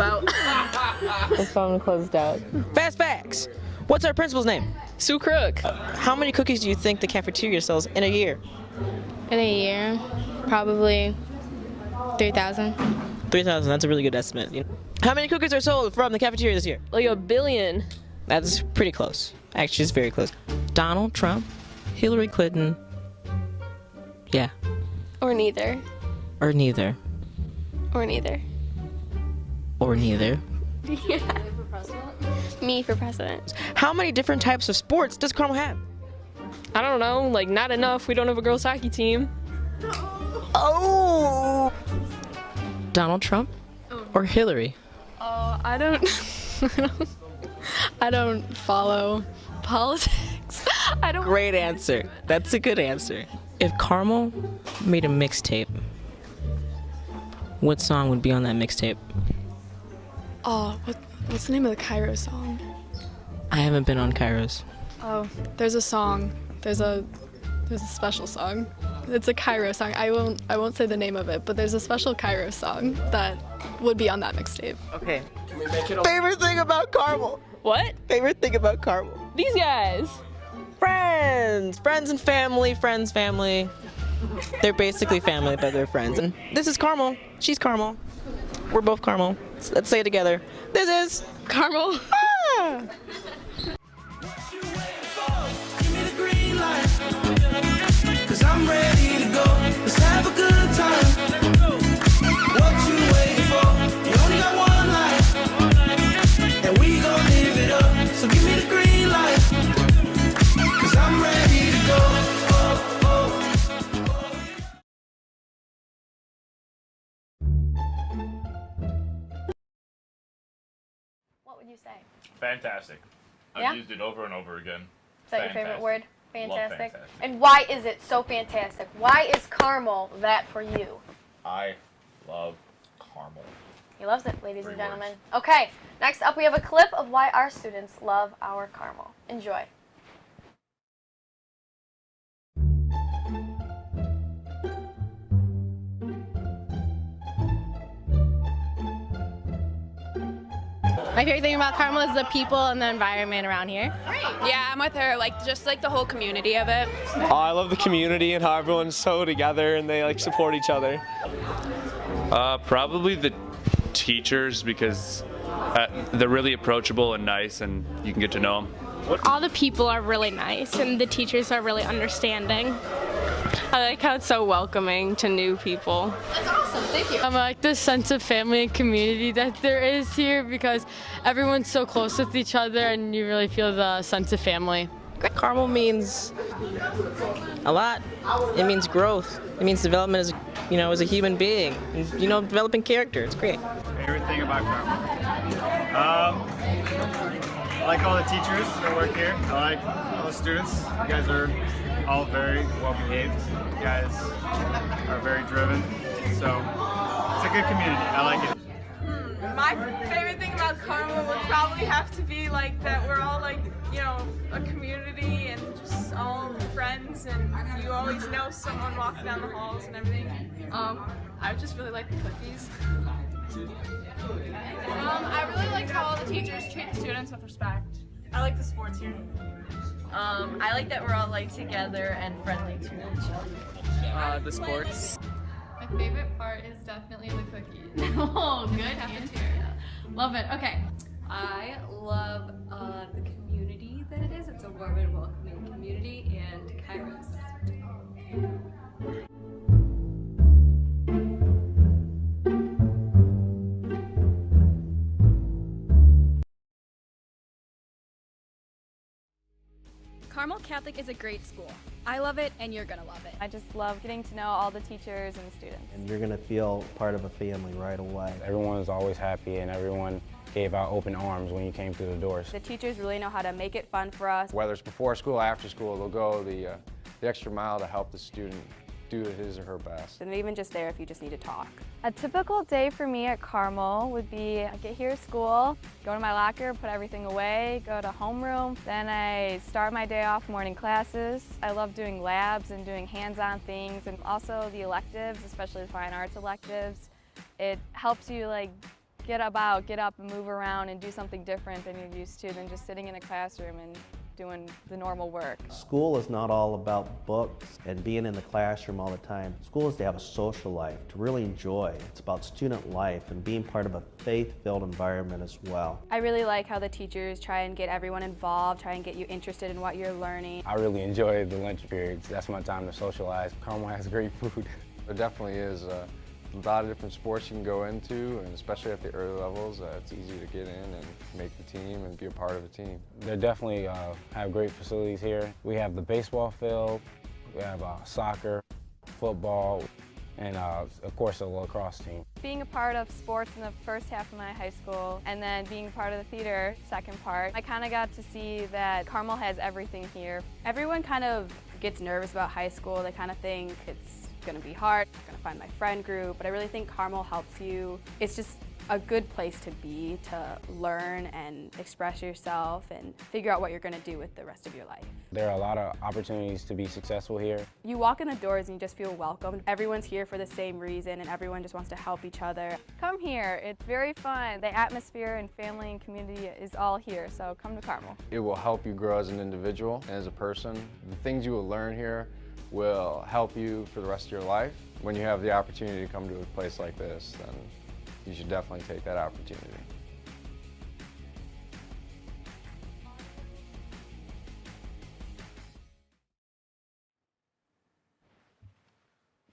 The phone closed out. Fast facts. What's our principal's name? Sue Crook. How many cookies do you think the cafeteria sells in a year? In a year, probably 3,000. 3,000, that's a really good estimate. You know? How many cookies are sold from the cafeteria this year? Like 1 billion. That's pretty close. Actually, it's very close. Donald Trump, Hillary Clinton, yeah. Or neither. Or neither. Or neither. Or neither. Yeah. Me for president. How many different types of sports does Carmel have? I don't know, like not enough. We don't have a girls hockey team. Oh! Donald Trump or Hillary? I don't follow politics. I don't. Great answer. That's a good answer. If Carmel made a mixtape, what song would be on that mixtape? Oh, what's the name of the Cairo song? I haven't been on Kairos. Oh, there's a song. There's a special song. It's a Cairo song. I won't say the name of it, but there's a special Cairo song that would be on that mixtape. Okay. Favorite thing about Carmel? What? Favorite thing about Carmel? These guys. Friends. Friends and family. Friends, family. They're basically family, but they're friends. And this is Carmel. She's Carmel. We're both Carmel. Let's say it together. This is Carmel. Ah! I'm ready to go. Let's have a good time. What you waiting for? You only got one life, and we gon' live it up. So give me the green light, 'cause I'm ready to go. What would you say? Fantastic. Yeah? I've used it over and over again. Is that your favorite word? Fantastic. Love fantastic. And why is it so fantastic? Why is Carmel that for you? I love Carmel. He loves it, ladies 3 and gentlemen. Okay, next up we have a clip of why our students love our Carmel. Enjoy. My favorite thing about Carmel is the people and the environment around here. Yeah, I'm with her, just the whole community of it. I love the community and how everyone's so together and they support each other. Probably the teachers, because they're really approachable and nice and you can get to know them. All the people are really nice and the teachers are really understanding. I like how it's so welcoming to new people. That's awesome, thank you. I like the sense of family and community that there is here because everyone's so close with each other and you really feel the sense of family. Carmel means a lot. It means growth. It means development as, as a human being. And, developing character. It's great. Favorite thing about Carmel? I like all the teachers that work here. I like all the students. You guys are all very well behaved. You guys are very driven. So it's a good community. I like it. My favorite thing about Carmel would probably have to be that we're all a community and just all friends, and you always know someone walking down the halls and everything. I just really like the cookies. I really like how all the teachers treat the students with respect. I like the sports here. I like that we're all together and friendly to each other. The sports. My favorite part is definitely the cookies. Oh, good answer. Love it. Okay. I love the community that it is. It's a warm and welcoming community, and Kairos. Carmel Catholic is a great school. I love it, and you're gonna love it. I just love getting to know all the teachers and students. And you're going to feel part of a family right away. Everyone was always happy and everyone gave out open arms when you came through the doors. The teachers really know how to make it fun for us. Whether it's before school or after school, they'll go the extra mile to help the student do his or her best. And they're even just there if you just need to talk. A typical day for me at Carmel would be I get here at school, go to my locker, put everything away, go to homeroom, then I start my day off morning classes. I love doing labs and doing hands-on things, and also the electives, especially the fine arts electives. It helps you get up and move around and do something different than you're used to than just sitting in a classroom and doing the normal work. School is not all about books and being in the classroom all the time. School is to have a social life, to really enjoy. It's about student life and being part of a faith-filled environment as well. I really like how the teachers try and get everyone involved, try and get you interested in what you're learning. I really enjoy the lunch periods. That's my time to socialize. Carmel has great food. There definitely is a lot of different sports you can go into, and especially at the early levels, it's easy to get in and make the team and be a part of a team. They definitely have great facilities here. We have the baseball field, we have soccer, football, and of course the lacrosse team. Being a part of sports in the first half of my high school and then being part of the theater second part, I kind of got to see that Carmel has everything here. Everyone kind of gets nervous about high school. They kind of think it's going to be hard, I'm going to find my friend group, but I really think Carmel helps you. It's just a good place to be, to learn and express yourself and figure out what you're going to do with the rest of your life. There are a lot of opportunities to be successful here. You walk in the doors and you just feel welcomed. Everyone's here for the same reason and everyone just wants to help each other. Come here, it's very fun. The atmosphere and family and community is all here, so come to Carmel. It will help you grow as an individual and as a person. The things you will learn here will help you for the rest of your life. When you have the opportunity to come to a place like this, then you should definitely take that opportunity.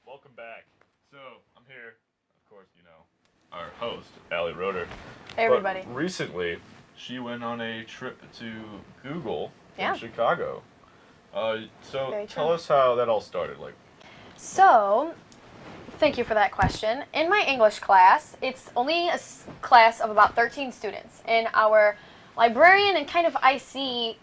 Welcome back. So, I'm here, of course, our host, Allie Roeder. Hey, everybody. But recently, she went on a trip to Google Yeah. in Chicago. So Very tell true. us how that all started. So, thank you for that question. In my English class, it's only a class of about 13 students. And our librarian and kind of IC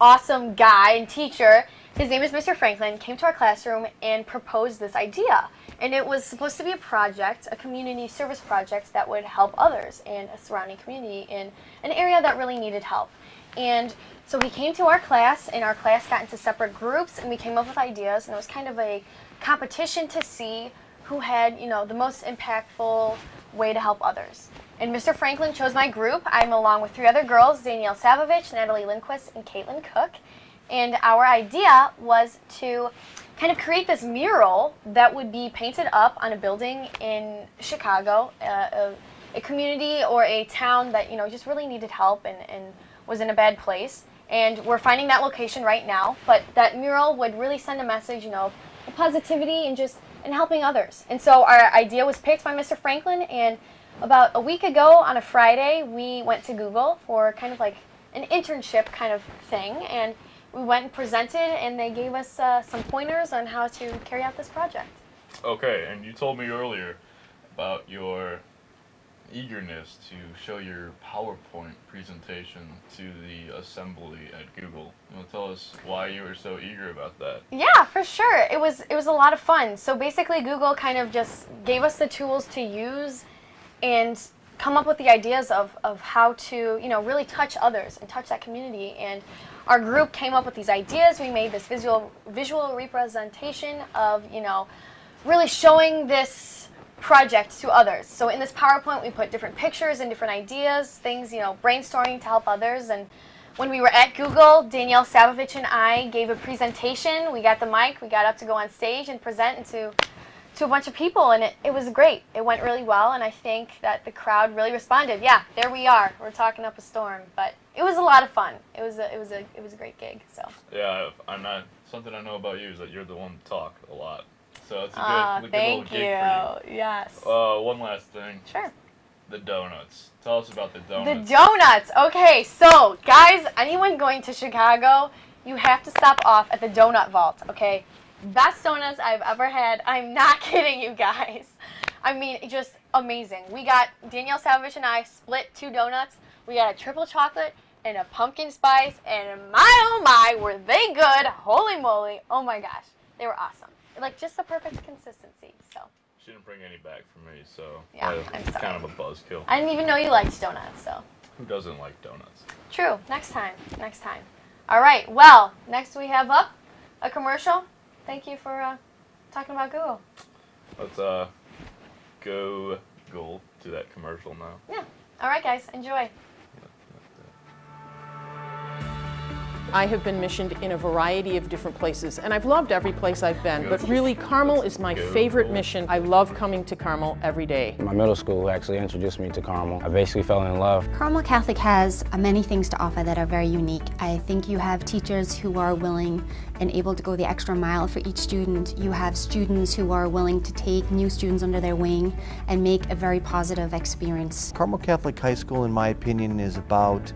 awesome guy and teacher, his name is Mr. Franklin, came to our classroom and proposed this idea. And it was supposed to be a project, a community service project that would help others and a surrounding community in an area that really needed help. And so he came to our class, and our class got into separate groups, and we came up with ideas, and it was kind of a competition to see who had, the most impactful way to help others. And Mr. Franklin chose my group. I'm along with 3 other girls, Danielle Savovich, Natalie Lindquist, and Caitlin Cook. And our idea was to kind of create this mural that would be painted up on a building in Chicago, a community or a town that, you know, just really needed help and was in a bad place. And we're finding that location right now, but that mural would really send a message, you know, of positivity and just helping others. And so our idea was picked by Mr. Franklin, and about a week ago on a Friday, we went to Google for kind of like an internship kind of thing, and we went and presented, and they gave us some pointers on how to carry out this project. Okay, and you told me earlier about your eagerness to show your PowerPoint presentation to the assembly at Google. You want to tell us why you were so eager about that? Yeah, for sure. It was a lot of fun. So basically Google kind of just gave us the tools to use and come up with the ideas of how to, you know, really touch others and touch that community. And our group came up with these ideas. We made this visual representation of, you know, really showing this project to others. So in this PowerPoint, we put different pictures and different ideas, things, you know, brainstorming to help others. And when we were at Google, Danielle Savovich and I gave a presentation. We got the mic, we got up to go on stage and present to a bunch of people, and it was great. It went really well, and I think that the crowd really responded. Yeah, there we are. We're talking up a storm, but it was a lot of fun. It was a great gig. So yeah, something I know about you is that you're the one to talk a lot. So it's a good little gig for you. Yes. One last thing. Sure. The donuts. Tell us about the donuts. The donuts. Okay, so guys, anyone going to Chicago, you have to stop off at the Donut Vault, okay? Best donuts I've ever had. I'm not kidding you guys. I mean, just amazing. We got, Danielle Savovich and I split 2 donuts. We got a triple chocolate and a pumpkin spice, and my oh my, were they good. Holy moly. Oh my gosh. They were awesome. Like, just the perfect consistency, so. She didn't bring any back for me, so yeah, it's kind of a buzzkill. I didn't even know you liked donuts, so. Who doesn't like donuts? True. Next time. All right. Well, next we have up a commercial. Thank you for talking about Google. Let's go to that commercial now. Yeah. All right, guys. Enjoy. I have been missioned in a variety of different places, and I've loved every place I've been, but really Carmel is my favorite mission. I love coming to Carmel every day. My middle school actually introduced me to Carmel. I basically fell in love. Carmel Catholic has many things to offer that are very unique. I think you have teachers who are willing and able to go the extra mile for each student. You have students who are willing to take new students under their wing and make a very positive experience. Carmel Catholic High School, in my opinion, is about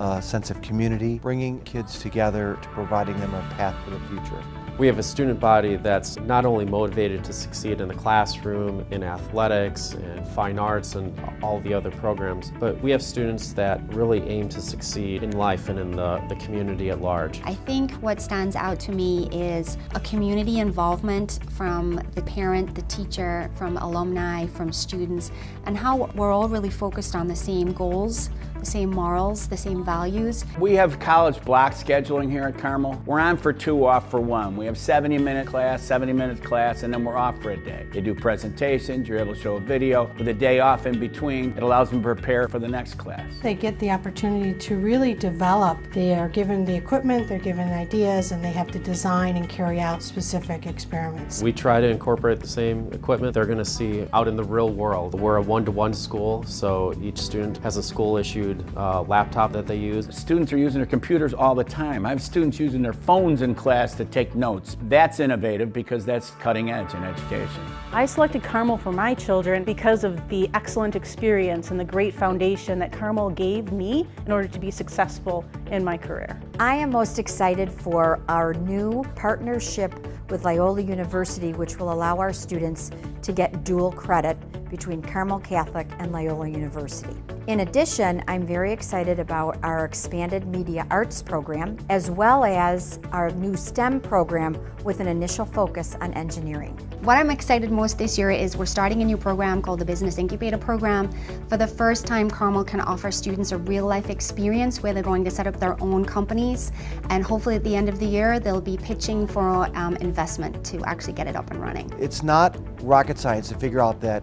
a sense of community, bringing kids together to providing them a path for the future. We have a student body that's not only motivated to succeed in the classroom, in athletics, and fine arts, and all the other programs, but we have students that really aim to succeed in life and in the community at large. I think what stands out to me is a community involvement from the parent, the teacher, from alumni, from students, and how we're all really focused on the same goals, the same morals, the same values. We have college block scheduling here at Carmel. We're on for 2, off for 1. We have 70-minute class, 70 minutes class, and then we're off for a day. They do presentations, you're able to show a video. With a day off in between, it allows them to prepare for the next class. They get the opportunity to really develop. They are given the equipment, they're given ideas, and they have to design and carry out specific experiments. We try to incorporate the same equipment they're going to see out in the real world. We're a one-to-one school, so each student has a school-issued laptop that they use. Students are using their computers all the time. I have students using their phones in class to take notes. That's innovative because that's cutting edge in education. I selected Carmel for my children because of the excellent experience and the great foundation that Carmel gave me in order to be successful in my career. I am most excited for our new partnership with Loyola University, which will allow our students to get dual credit between Carmel Catholic and Loyola University. In addition, I'm very excited about our expanded media arts program, as well as our new STEM program with an initial focus on engineering. What I'm excited most this year is we're starting a new program called the Business Incubator Program. For the first time, Carmel can offer students a real-life experience where they're going to set up their own companies, and hopefully at the end of the year, they'll be pitching for investment to actually get it up and running. It's not rocket science to figure out that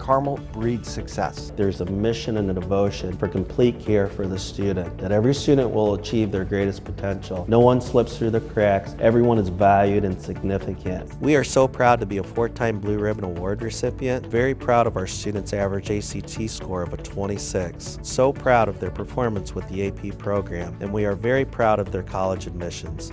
Carmel breeds success. There's a mission and a devotion for complete care for the student, that every student will achieve their greatest potential. No one slips through the cracks. Everyone is valued and significant. We are so proud to be a 4-time Blue Ribbon Award recipient. Very proud of our students' average ACT score of a 26. So proud of their performance with the AP program, and we are very proud of their college admissions.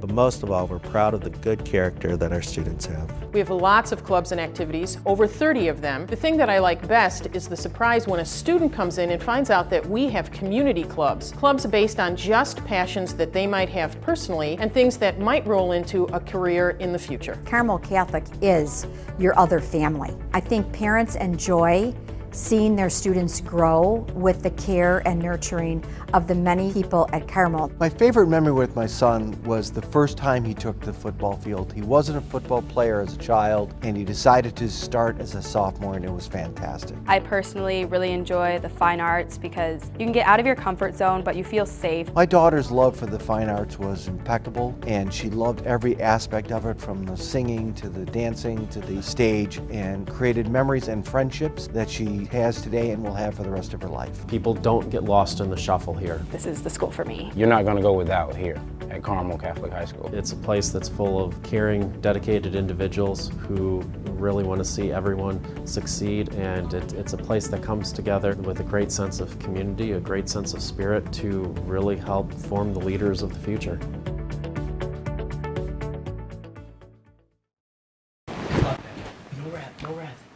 But most of all, we're proud of the good character that our students have. We have lots of clubs and activities, over 30 of them. The thing that I like best is the surprise when a student comes in and finds out that we have community clubs. Clubs based on just passions that they might have personally and things that might roll into a career in the future. Carmel Catholic is your other family. I think parents enjoy seeing their students grow with the care and nurturing of the many people at Carmel. My favorite memory with my son was the first time he took the football field. He wasn't a football player as a child, and he decided to start as a sophomore, and it was fantastic. I personally really enjoy the fine arts because you can get out of your comfort zone, but you feel safe. My daughter's love for the fine arts was impeccable, and she loved every aspect of it, from the singing to the dancing to the stage, and created memories and friendships that she has today and will have for the rest of her life. People don't get lost in the shuffle here. This is the school for me. You're not going to go without here at Carmel Catholic High School. It's a place that's full of caring, dedicated individuals who really want to see everyone succeed, and it's a place that comes together with a great sense of community, a great sense of spirit to really help form the leaders of the future.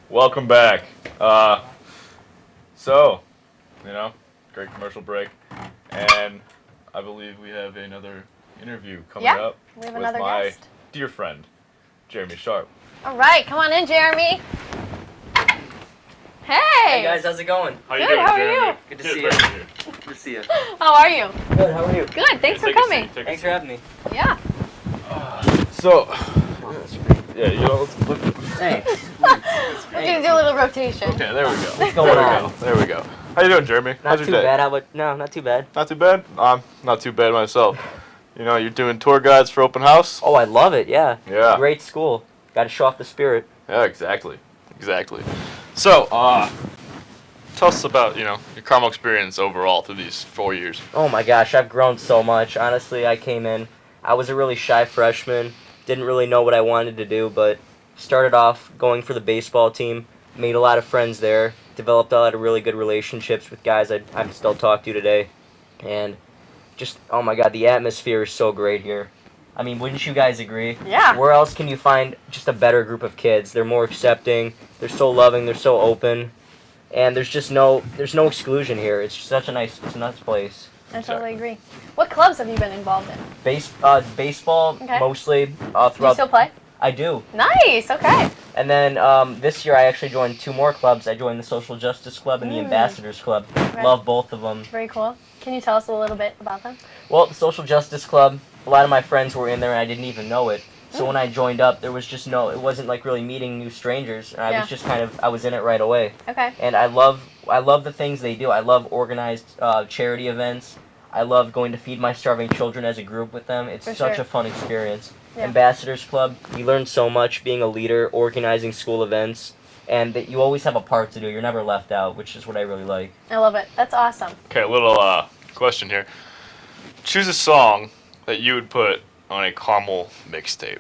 Welcome back. So, great commercial break, and I believe we have another interview coming up we have with another my guest. dear friend, Jeremy Sharp. All right, come on in, Jeremy. Hey. Hey guys, how's it going? How you doing, how are Jeremy? you? Good to see you. Good to see you. How are you? Good, how are you? Good, thanks for coming. Thanks for having me. Yeah. So, yeah, let's Thanks. We're gonna do a little rotation. Okay, there we go. What's going on? There we go. How you doing, Jeremy? Not How's your too day? bad. How about no? Not too bad. Not too bad? I'm not too bad myself. You're doing tour guides for open house? Oh, I love it. Yeah. Yeah. Great school. Got to show off the spirit. Yeah, exactly. So, tell us about, your Carmel experience overall through these 4 years. Oh my gosh, I've grown so much. Honestly, I came in, I was a really shy freshman, didn't really know what I wanted to do, but started off going for the baseball team, made a lot of friends there, developed a lot of really good relationships with guys I still talk to today, and just, oh my god, the atmosphere is so great here. I mean, wouldn't you guys agree? Yeah. Where else can you find just a better group of kids? They're more accepting, they're so loving, they're so open, and there's no exclusion here. It's such a nice place. I totally agree. What clubs have you been involved in? Baseball, Okay. mostly throughout. Do you still play? I do. Nice, okay. And then this year I actually joined 2 more clubs. I joined the Social Justice Club and the Ambassadors Club. Right. Love both of them. Very cool. Can you tell us a little bit about them? Well, the Social Justice Club, a lot of my friends were in there and I didn't even know it. So when I joined up, there was just it wasn't like really meeting new strangers. And I was just I was in it right away. Okay. And I love the things they do. I love organized charity events. I love going to feed my starving children as a group with them. It's such a fun experience. Yeah. Ambassadors Club, you learn so much being a leader, organizing school events, and that you always have a part to do. You're never left out, which is what I really like. I love it. That's awesome. Okay, a little question here. Choose a song that you would put on a Carmel mixtape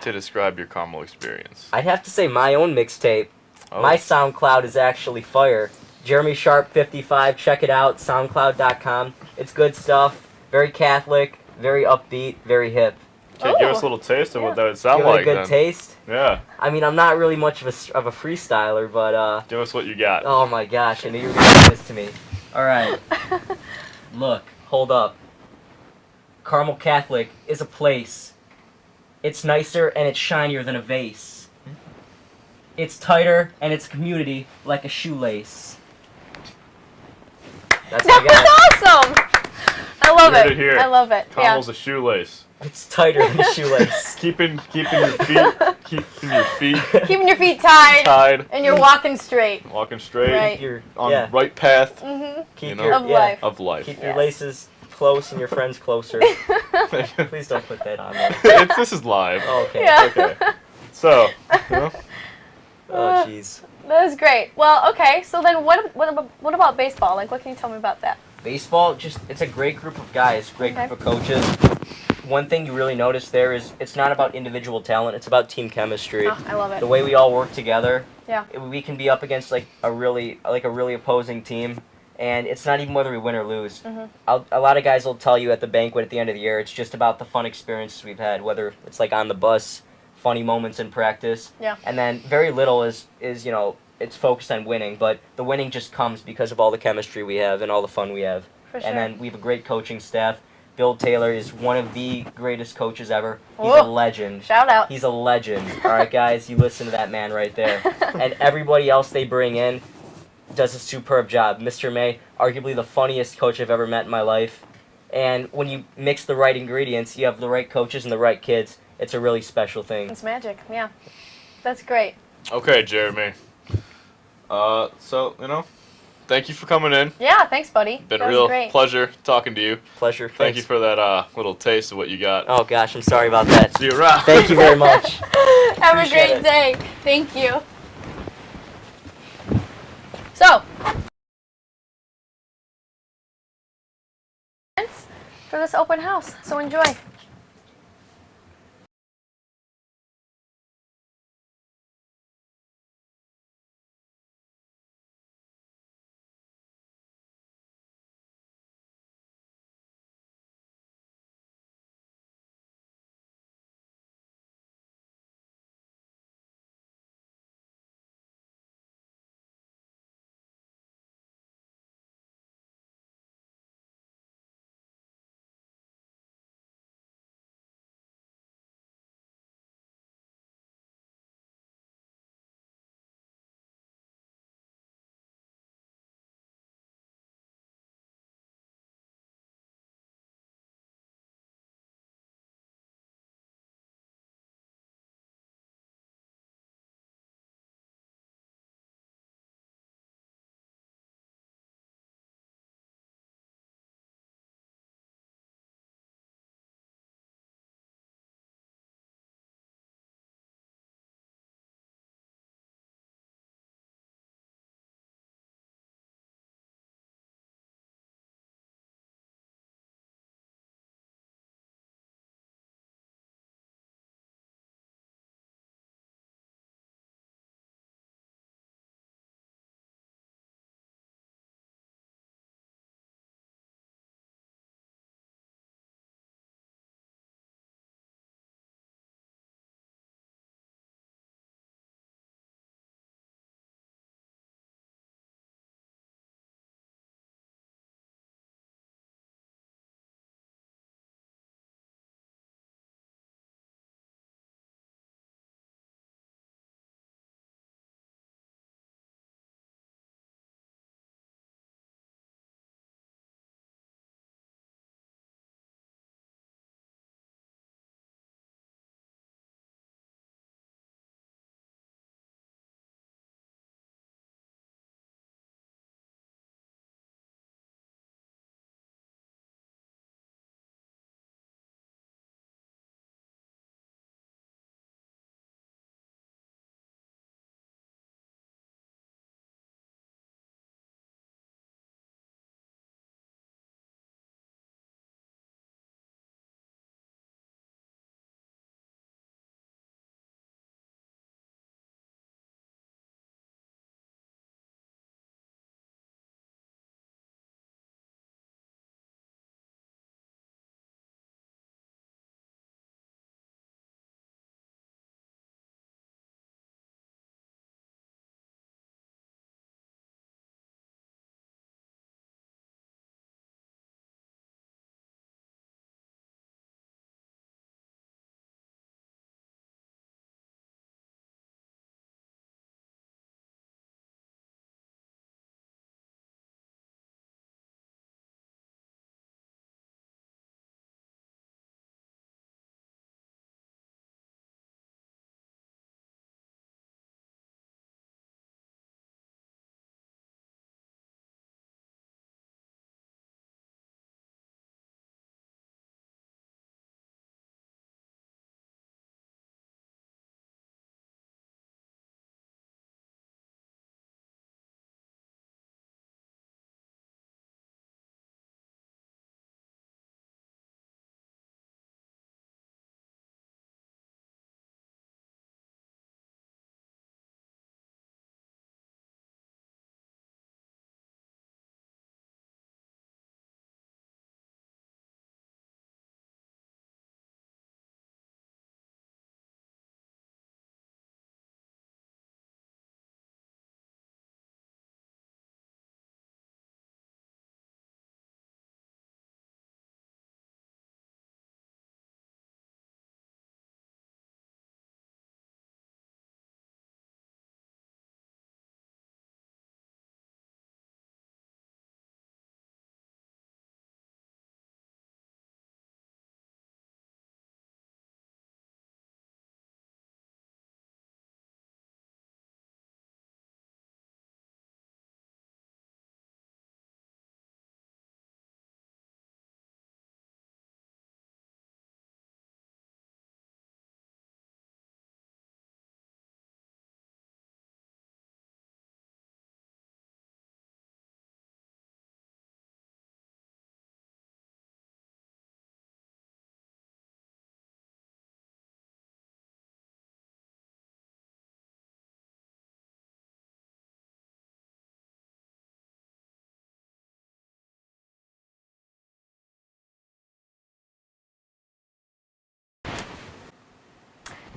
to describe your Carmel experience. I'd have to say my own mixtape. Oh. My SoundCloud is actually fire. Jeremy Sharp 55, check it out, soundcloud.com. It's good stuff, very Catholic, very upbeat, very hip. Okay, give us a little taste of what that would sound Give it like. a good then. taste? Yeah. I mean, I'm not really much of a freestyler, but give us what you got. Oh my gosh, I knew you were gonna do this to me. Alright. Look, hold up. Carmel Catholic is a place. It's nicer and it's shinier than a vase. It's tighter and it's a community like a shoelace. That's what I got. That's awesome! I love You heard it. here. I love it. Carmel's a shoelace. It's tighter than a shoelace. keeping your feet Keeping your feet tied. And you're walking straight. Walking straight. Right. On the right path. Keep Of life. Of life. Keep your laces close and your friends closer. Please don't put that on there. This is live. Oh, okay. Yeah. Okay. So, Oh, jeez. That is great. Well, okay. So then, what about baseball? Like, what can you tell me about that? Baseball, it's a great group of guys, great group of coaches. One thing you really notice there is it's not about individual talent, it's about team chemistry. Oh, I love it. The way we all work together. Yeah. We can be up against like a really opposing team, and it's not even whether we win or lose. A lot of guys will tell you at the banquet at the end of the year, it's just about the fun experiences we've had, whether it's like on the bus, funny moments in practice. Yeah. And then very little is it's focused on winning, but the winning just comes because of all the chemistry we have and all the fun we have. For sure. And then we have a great coaching staff. Bill Taylor is one of the greatest coaches ever. He's Whoa. a legend. Shout out. He's a legend. All right, guys, you listen to that man right there. And everybody else they bring in does a superb job. Mr. May, arguably the funniest coach I've ever met in my life. And when you mix the right ingredients, you have the right coaches and the right kids. It's a really special thing. It's magic. Yeah. That's great. Okay, Jeremy. So, thank you for coming in. Yeah, thanks, buddy. Been that a real was great. pleasure talking to you. Pleasure. Thank you for that little taste of what you got. Oh, gosh, I'm sorry about that. See you around. Thank you very much. Have a Appreciate great it. day. Thank you. So, for this open house. So enjoy.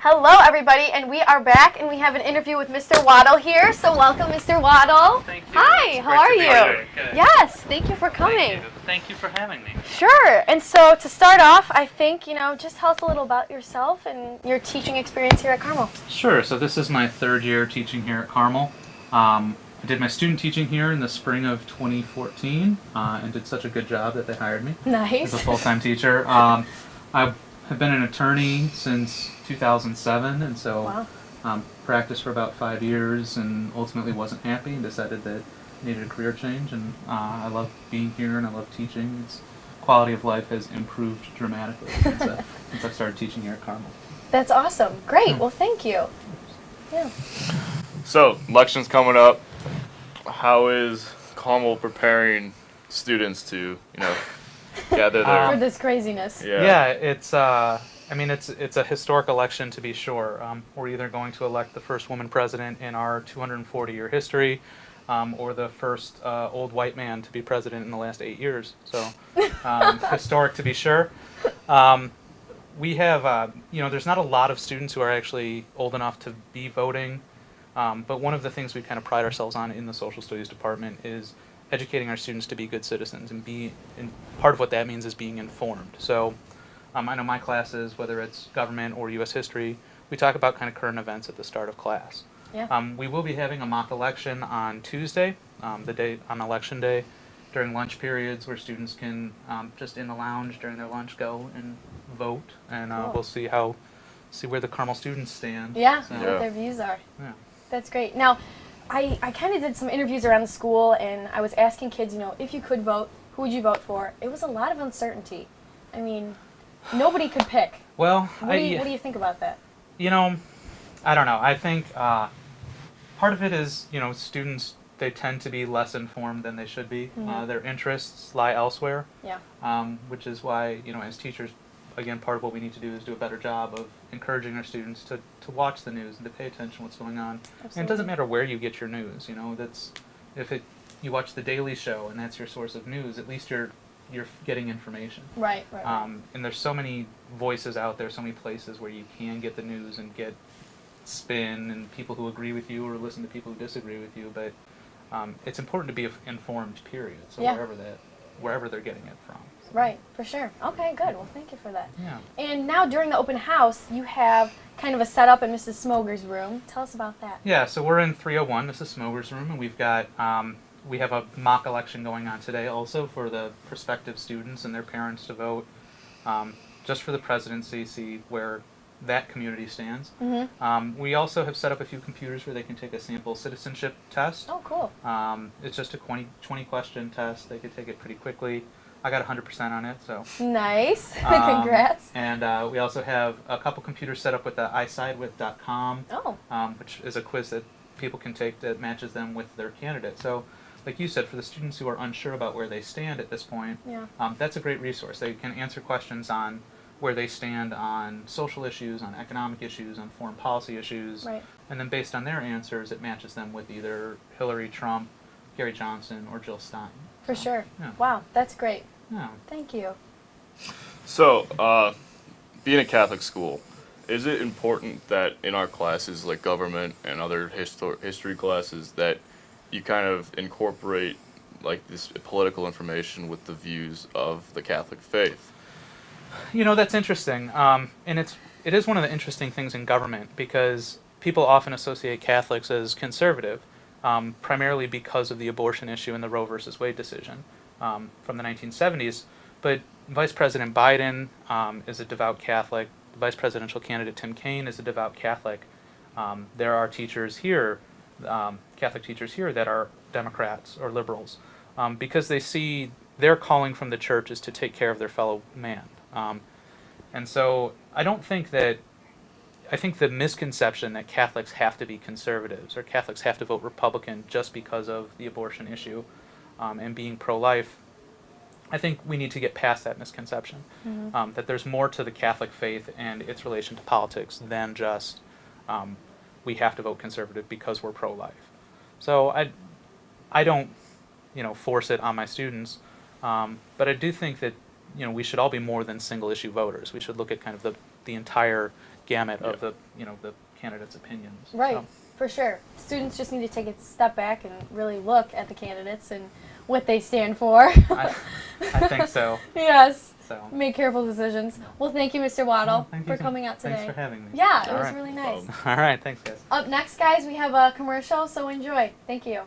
Hello, everybody, and we are back, and we have an interview with Mr. Waddle here. So welcome, Mr. Waddle. Thank you. Hi, how are you? Yes, thank you for coming. Thank you for having me. Sure. And so to start off, I think, just tell us a little about yourself and your teaching experience here at Carmel. Sure. So this is my third year teaching here at Carmel. I did my student teaching here in the spring of 2014 and did such a good job that they hired me Nice. as a full-time teacher. I have been an attorney since 2007, and so practiced for about 5 years and ultimately wasn't happy and decided that I needed a career change. And I love being here and I love teaching. Quality of life has improved dramatically since I started teaching here at Carmel. That's awesome. Great. Well, thank you. Yeah. So, election's coming up. How is Carmel preparing students to, gather their... For this craziness. Yeah, it's a historic election, to be sure. We're either going to elect the first woman president in our 240-year history, or the first old white man to be president in the last 8 years. So, historic to be sure. We have, there's not a lot of students who are actually old enough to be voting, but one of the things we kind of pride ourselves on in the social studies department is educating our students to be good citizens, and part of what that means is being informed. So I know my classes, whether it's government or U.S. history, we talk about kind of current events at the start of class. Yeah. We will be having a mock election on Tuesday, on election day, during lunch periods where students can just in the lounge during their lunch go and vote, and we'll see where the Carmel students stand. Yeah, what their views are. Yeah. That's great. Now, I kind of did some interviews around the school, and I was asking kids, if you could vote, who would you vote for? It was a lot of uncertainty. I mean, nobody could pick. Well, what do you think about that? I don't know. I think part of it is, students, they tend to be less informed than they should be. Mm-hmm. Their interests lie elsewhere. Yeah. Which is why, as teachers, again, part of what we need to do is do a better job of encouraging our students to watch the news and to pay attention to what's going on. Absolutely. And it doesn't matter where you get your news. You watch The Daily Show and that's your source of news, at least you're getting information. Right. And there's so many voices out there, so many places where you can get the news and get spin and people who agree with you or listen to people who disagree with you. But it's important to be informed, period. So wherever they're getting it from. Right, for sure. Okay, good. Well, thank you for that. Yeah. And now during the open house, you have kind of a setup in Mrs. Smoger's room. Tell us about that. Yeah, so we're in 301, Mrs. Smoger's room, and we've got we have a mock election going on today also for the prospective students and their parents to vote, just for the presidency, see where that community stands. Mm-hmm. We also have set up a few computers where they can take a sample citizenship test. Oh, cool. It's just a 20 question test. They could take it pretty quickly. I got 100% on it, so. Nice. Congrats. And we also have a couple computers set up with the isidewith.com, which is a quiz that people can take that matches them with their candidate. So, like you said, for the students who are unsure about where they stand at this point, that's a great resource. They can answer questions on where they stand on social issues, on economic issues, on foreign policy issues, and then based on their answers, it matches them with either Hillary, Trump, Gary Johnson, or Jill Stein. For sure. Yeah. Wow, that's great. Yeah. Thank you. So, being a Catholic school, is it important that in our classes, like government and other history classes, that you kind of incorporate like this political information with the views of the Catholic faith? That's interesting. And it is one of the interesting things in government because people often associate Catholics as conservative, primarily because of the abortion issue and the Roe versus Wade decision from the 1970s. But Vice President Biden is a devout Catholic. The vice presidential candidate Tim Kaine is a devout Catholic. There are teachers here, Catholic teachers here, that are Democrats or liberals because they see their calling from the church is to take care of their fellow man. And so I think the misconception that Catholics have to be conservatives or Catholics have to vote Republican just because of the abortion issue and being pro-life, I think we need to get past that misconception, that there's more to the Catholic faith and its relation to politics than just we have to vote conservative because we're pro-life. So I don't force it on my students, but I do think that we should all be more than single issue voters. We should look at kind of the entire gamut of the the candidates' opinions. Right, So. for sure. Students just need to take a step back and really look at the candidates and what they stand for. I think so. Yes. So. Make careful decisions. Well, thank you, Mr. Waddle, for coming out today. Thanks for having me. Yeah, it All was right. really nice. All right, thanks, guys. Up next, guys, we have a commercial, so enjoy. Thank you.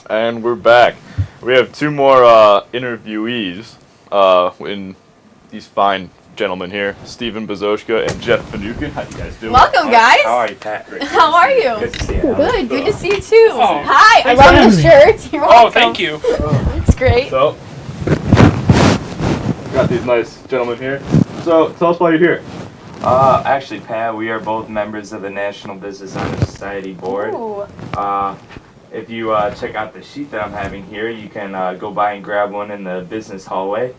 And we're back. We have two more interviewees in these fine gentlemen here, Stephen Bazoshka and Jeff Fanukin. How you guys doing? Welcome, guys. How are you, Pat? How are you? Good to see you. Good. Good to see you too. Oh, Hi. I thanks for love having the me. shirt. You're welcome. Oh, thank you. It's great. So, got these nice gentlemen here. So, tell us why you're here. Actually, Pat, we are both members of the National Business Honor Society Board. Ooh. If you check out the sheet that I'm having here, you can go by and grab one in the business hallway.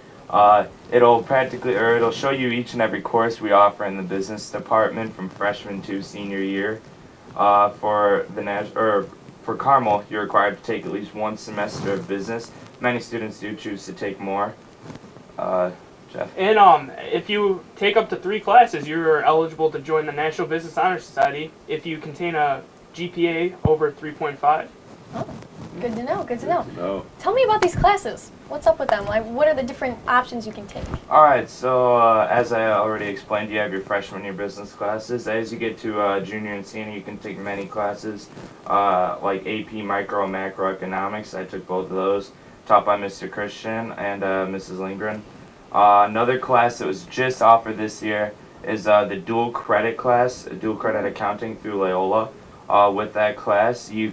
It'll show you each and every course we offer in the business department from freshman to senior year. For Carmel, you're required to take at least one semester of business. Many students do choose to take more. Jeff? And if you take up to 3 classes, you're eligible to join the National Business Honor Society if you contain a GPA over 3.5. Oh, good to know. Good to know. No. Tell me about these classes. What's up with them? Like, what are the different options you can take? Alright, so as I already explained, you have your freshman year business classes. As you get to junior and senior, you can take many classes, like AP Micro and Macroeconomics. I took both of those, taught by Mr. Christian and Mrs. Lindgren. Another class that was just offered this year is the dual credit class, dual credit accounting through Loyola. With that class, you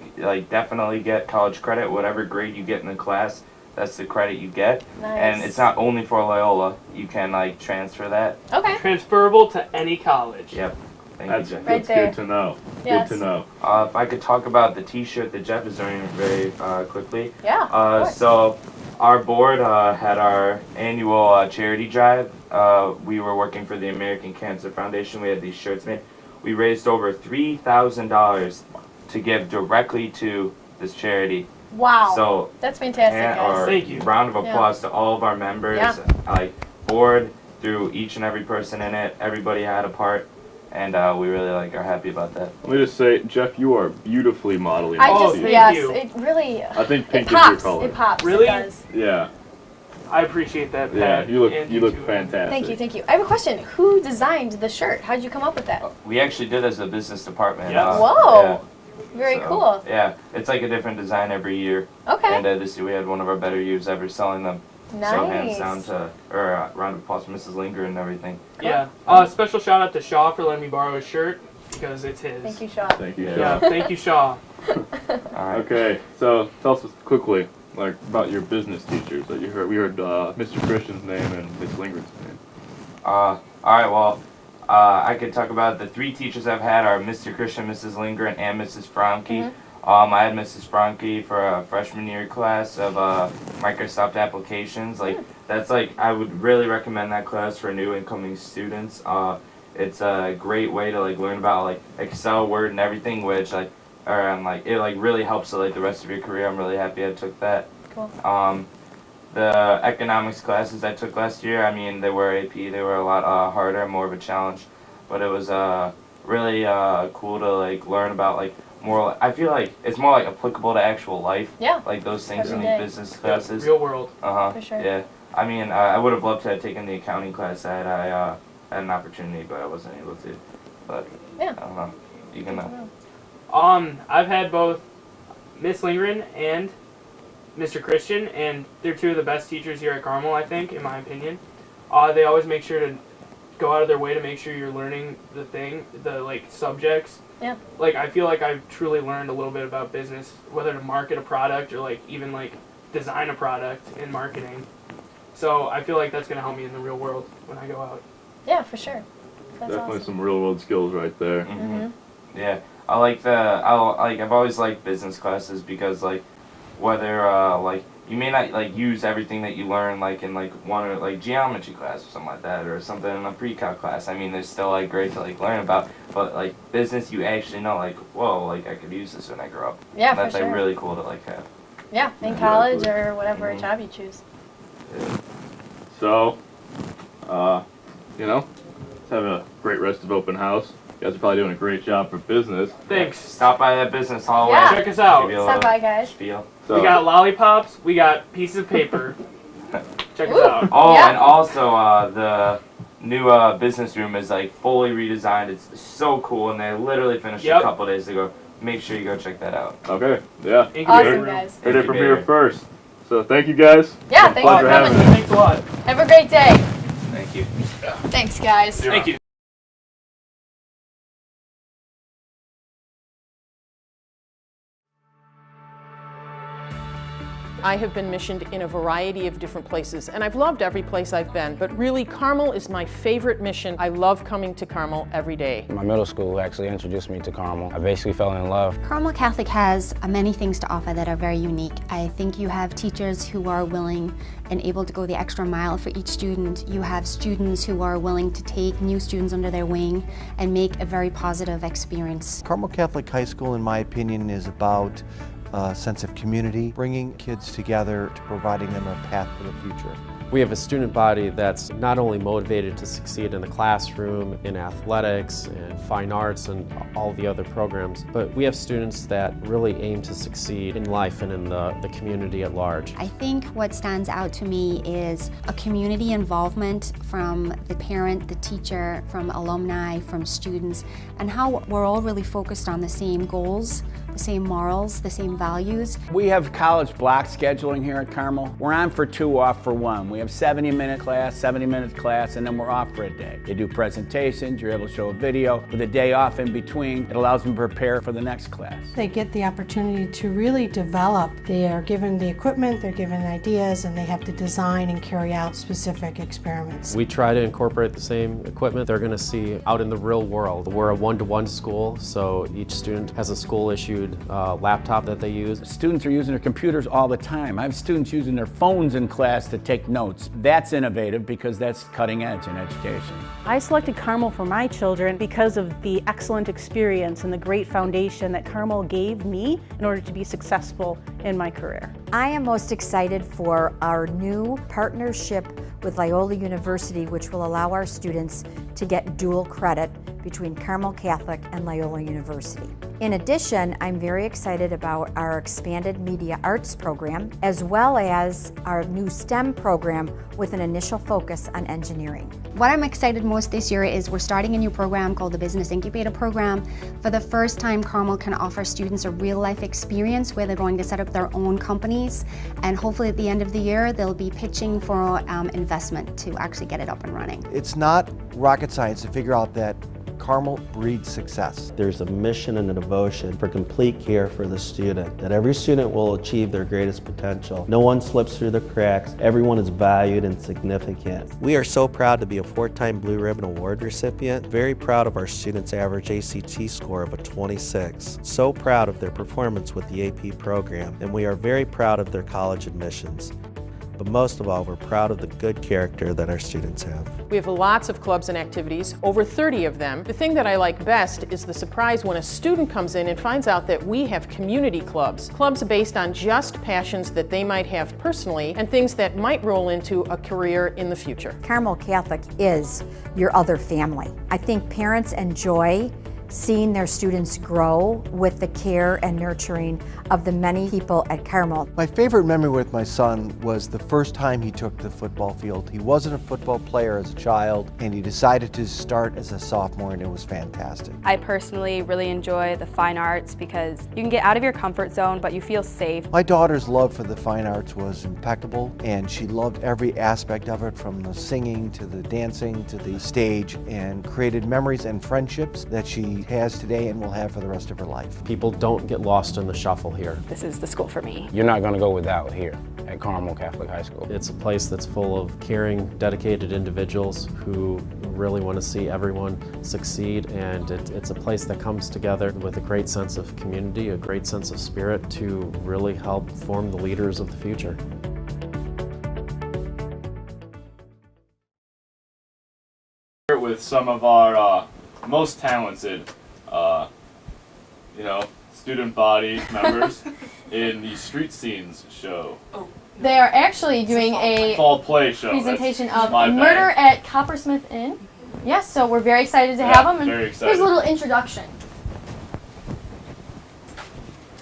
definitely get college credit. Whatever grade you get in the class, that's the credit you get. Nice. And it's not only for Loyola. You can transfer that. Okay. Transferable to any college. Yep. Thank That's, you, Jeff. Right there. good to know. Yes. Good to know. If I could talk about the T-shirt that Jeff is wearing very quickly. Yeah. Of course. So our board had our annual charity drive. We were working for the American Cancer Foundation. We had these shirts made. We raised over $3,000 to give directly to this charity. Wow. So that's fantastic, guys. Thank you. Round of Yeah. applause to all of our members, Yeah. board, through each and every person in it. Everybody had a part. and we really are happy about that. Let me just say, Jeff, you are beautifully modeling. Yes, it really. I think pink it is pops. your color. It pops. Really? It does. Yeah. I appreciate that, Yeah, Pat. you look fantastic. Thank you, thank you. I have a question. Who designed the shirt? How did you come up with that? We actually did as a business department. Whoa. Yeah. Very So, cool. Yeah, it's like a different design every year. Okay. And this year we had one of our better years ever selling them. Nice. So hands down to, or round of applause for Mrs. Linger and everything. Yeah. Special shout out to Shaw for letting me borrow his shirt because it's his. Thank you, Shaw. Thank you, Shaw. Yeah, thank you, Shaw. Okay, so tell us quickly, about your business teachers that you heard. We heard Mr. Christian's name and Miss Lingren's name. All right, well, I could talk about the 3 teachers I've had are Mr. Christian, Mrs. Lingren, and Mrs. Franke. I had Mrs. Franke for a freshman year class of Microsoft applications. That's I would really recommend that class for new incoming students. It's a great way to learn about Excel, Word, and everything, which it really helps the rest of your career. I'm really happy I took that. Cool. The economics classes I took last year, I mean, they were AP. They were a lot harder, more of a challenge, but it was really cool to learn about more. I feel it's more applicable to actual life. Yeah. Those things in Every day. these business classes. Real world. For sure. Yeah. I mean, I would have loved to have taken the accounting class that I had an opportunity, but I wasn't able to. But yeah. I don't know. You can. I've had both Miss Lingren and Mr. Christian, and they're 2 of the best teachers here at Carmel, I think, in my opinion. They always make sure to go out of their way to make sure you're learning the subjects. Yeah. I feel I've truly learned a little bit about business, whether to market a product or even design a product in marketing. So I feel that's going to help me in the real world when I go out. Yeah, for sure. That's Definitely awesome. some real world skills right there. Yeah. I've always liked business classes because whether you may not use everything that you learn in one or geometry class or something like that, or something in a pre-calc class. I mean, there's still great to learn about, but business you actually know whoa, I could use this when I grow up. Yeah, That's for sure. really cool to have. Yeah, in college or whatever job you choose. So, let's have a great rest of open house. You guys are probably doing a great job for business. Thanks. Stop by that business hallway. Yeah. Check us out. Stop by, guys. Spiel. So, We got lollipops. We got pieces of paper. Check us out. Oh, Yeah. and also the new business room is fully redesigned. It's so cool, and they literally finished a couple days ago. Make sure you go check that out. Okay, yeah. Awesome, guys. Heard it from here first. So thank you guys. Yeah, thanks for coming. Thanks a lot. Have a great day. Thank you. Thanks, guys. Thank you. I have been missioned in a variety of different places, and I've loved every place I've been, but really Carmel is my favorite mission. I love coming to Carmel every day. My middle school actually introduced me to Carmel. I basically fell in love. Carmel Catholic has many things to offer that are very unique. I think you have teachers who are willing and able to go the extra mile for each student. You have students who are willing to take new students under their wing and make a very positive experience. Carmel Catholic High School, in my opinion, is about a sense of community, bringing kids together to providing them a path for the future. We have a student body that's not only motivated to succeed in the classroom, in athletics, and fine arts, and all the other programs, but we have students that really aim to succeed in life and in the community at large. I think what stands out to me is a community involvement from the parent, the teacher, from alumni, from students, and how we're all really focused on the same goals, the same morals, the same values. We have college block scheduling here at Carmel. We're on for 2, off for 1. We have 70-minute class, 70-minute class, and then we're off for a day. They do presentations, you're able to show a video. With a day off in between, it allows them to prepare for the next class. They get the opportunity to really develop. They are given the equipment, they're given ideas, and they have to design and carry out specific experiments. We try to incorporate the same equipment they're going to see out in the real world. We're a one-to-one school, so each student has a school-issued laptop that they use. Students are using their computers all the time. I have students using their phones in class to take notes. That's innovative because that's cutting edge in education. I selected Carmel for my children because of the excellent experience and the great foundation that Carmel gave me in order to be successful in my career. I am most excited for our new partnership with Loyola University, which will allow our students to get dual credit between Carmel Catholic and Loyola University. In addition, I'm very excited about our expanded media arts program, as well as our new STEM program with an initial focus on engineering. What I'm excited most this year is we're starting a new program called the Business Incubator Program. For the first time, Carmel can offer students a real-life experience where they're going to set up their own companies, and hopefully at the end of the year, they'll be pitching for investment to actually get it up and running. It's not rocket science to figure out that Carmel breeds success. There's a mission and a devotion for complete care for the student, that every student will achieve their greatest potential. No one slips through the cracks. Everyone is valued and significant. We are so proud to be a 4-time Blue Ribbon Award recipient. Very proud of our students' average ACT score of a 26. So proud of their performance with the AP program, and we are very proud of their college admissions. But most of all, we're proud of the good character that our students have. We have lots of clubs and activities, over 30 of them. The thing that I like best is the surprise when a student comes in and finds out that we have community clubs. Clubs based on just passions that they might have personally and things that might roll into a career in the future. Carmel Catholic is your other family. I think parents enjoy seeing their students grow with the care and nurturing of the many people at Carmel. My favorite memory with my son was the first time he took the football field. He wasn't a football player as a child, and he decided to start as a sophomore, and it was fantastic. I personally really enjoy the fine arts because you can get out of your comfort zone, but you feel safe. My daughter's love for the fine arts was impeccable, and she loved every aspect of it, from the singing to the dancing to the stage, and created memories and friendships that she has today and will have for the rest of her life. People don't get lost in the shuffle here. This is the school for me. You're not going to go without here at Carmel Catholic High School. It's a place that's full of caring, dedicated individuals who really want to see everyone succeed, and it's a place that comes together with a great sense of community, a great sense of spirit to really help form the leaders of the future. With some of our most talented, student body members in the Street Scenes show. They are actually doing a fall play show. presentation That's of my Murder bad. at Coppersmith Inn. Yes, so we're very excited to have them. And very excited. here's a little introduction.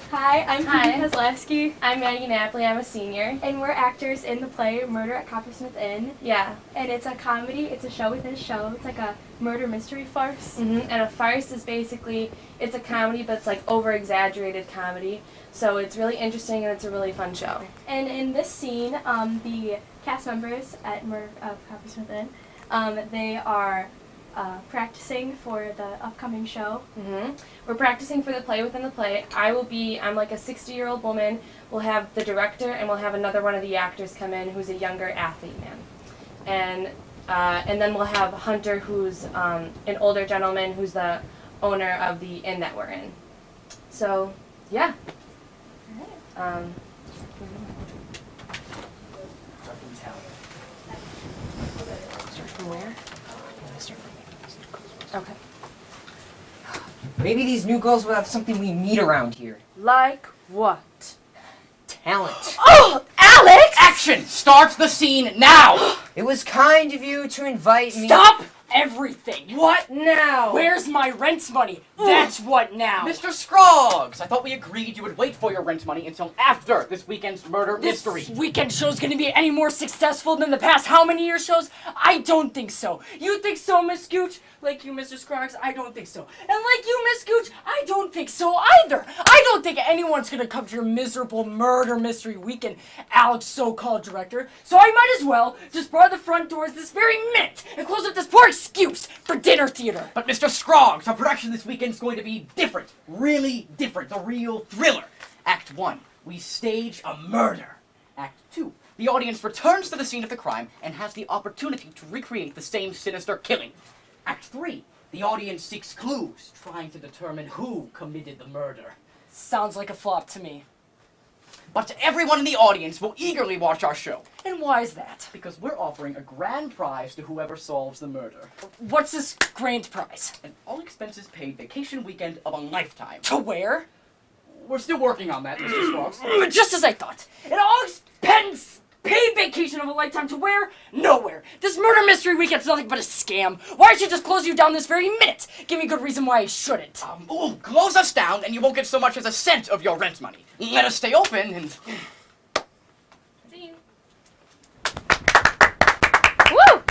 Hi, I'm Hi. Phoebe Kozlowski. I'm Maggie Napoli. I'm a senior. And we're actors in the play Murder at Coppersmith Inn. Yeah. And it's a comedy. It's a show within a show. It's like a murder mystery farce. And a farce is basically, it's a comedy, but it's like over-exaggerated comedy. So it's really interesting and it's a really fun show. And in this scene, the cast members at Murder of Coppersmith Inn, they are practicing for the upcoming show. We're practicing for the play within the play. I'm like a 60-year-old woman. We'll have the director and we'll have another one of the actors come in who's a younger athlete man. And then we'll have Hunter, who's an older gentleman who's the owner of the inn that we're in. So, yeah. From where? Okay. Maybe these new girls will have something we need around here. Like what? Talent. Oh, Alex! Action! Start the scene now! It was kind of you to invite me. Stop everything! What now? Where's my rent money? That's what now! Mr. Scroggs! I thought we agreed you would wait for your rent money until after this weekend's murder mystery. This weekend show's gonna be any more successful than the past how many year shows? I don't think so. You think so, Miss Gooch? Like you, Mr. Scroggs? I don't think so. And like you, Miss Gooch? I don't think so either. I don't think anyone's gonna come to your miserable murder mystery weekend, Alex, so-called director. So I might as well just bar the front doors this very minute and close up this poor excuse for dinner theater. But Mr. Scroggs, our production this weekend's going to be different. Really different. The real thriller. Act 1, we stage a murder. Act 2, the audience returns to the scene of the crime and has the opportunity to recreate the same sinister killing. Act 3, the audience seeks clues, trying to determine who committed the murder. Sounds like a flop to me. But everyone in the audience will eagerly watch our show. And why is that? Because we're offering a grand prize to whoever solves the murder. What's this grand prize? An all-expenses-paid vacation weekend of a lifetime. To where? We're still working on that, Mr. Sparks. Just as I thought. An all-expense paid vacation of a lifetime to where? Nowhere. This murder mystery weekend's nothing but a scam. Why should I just close you down this very minute? Give me a good reason why I shouldn't. Close us down and you won't get so much as a cent of your rent money. Let us stay open and... Woo!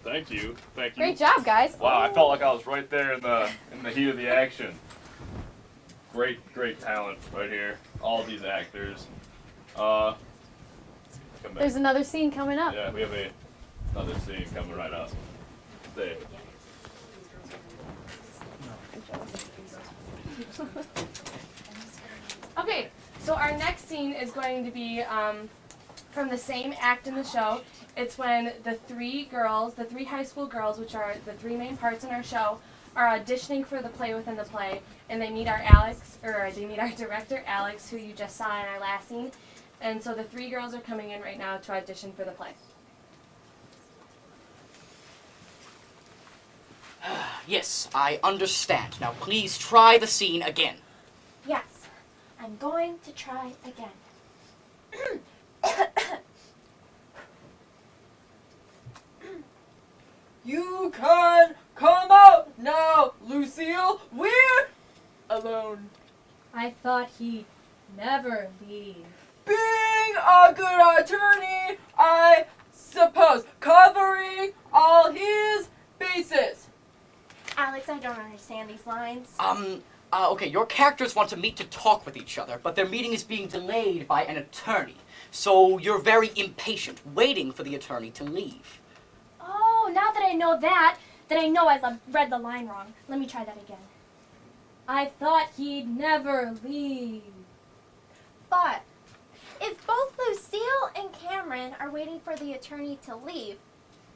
Thank you. Thank you. Great job, guys. Wow, I felt like I was right there in the heat of the action. Great talent right here. All these actors. Come back. There's another scene coming up. Yeah, we have another scene coming right up. Stay. Okay, so our next scene is going to be from the same act in the show. It's when the three high school girls, which are the three main parts in our show, are auditioning for the play within the play, and they meet our director, Alex, who you just saw in our last scene. And so the three girls are coming in right now to audition for the play. Yes, I understand. Now please try the scene again. Yes, I'm going to try again. You can come out now, Lucille. We're alone. I thought he'd never leave. Being a good attorney, I suppose, covering all his bases. Alex, I don't understand these lines. Okay, your characters want to meet to talk with each other, but their meeting is being delayed by an attorney. So you're very impatient, waiting for the attorney to leave. Oh, now that I know that, then I know I read the line wrong. Let me try that again. I thought he'd never leave. But if both Lucille and Cameron are waiting for the attorney to leave,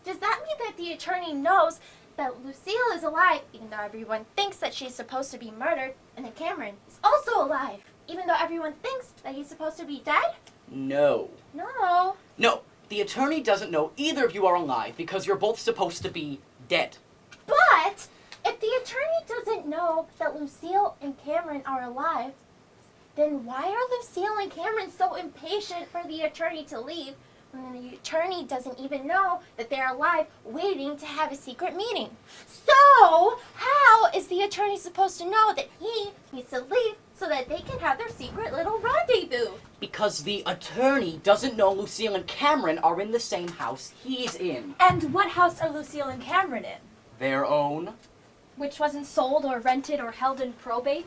does that mean that the attorney knows that Lucille is alive, even though everyone thinks that she's supposed to be murdered, and that Cameron is also alive, even though everyone thinks that he's supposed to be dead? No. No. No, the attorney doesn't know either of you are alive because you're both supposed to be dead. But if the attorney doesn't know that Lucille and Cameron are alive, then why are Lucille and Cameron so impatient for the attorney to leave when the attorney doesn't even know that they're alive, waiting to have a secret meeting? So, how is the attorney supposed to know that he needs to leave so that they can have their secret little rendezvous? Because the attorney doesn't know Lucille and Cameron are in the same house he's in. And what house are Lucille and Cameron in? Their own. Which wasn't sold or rented or held in probate?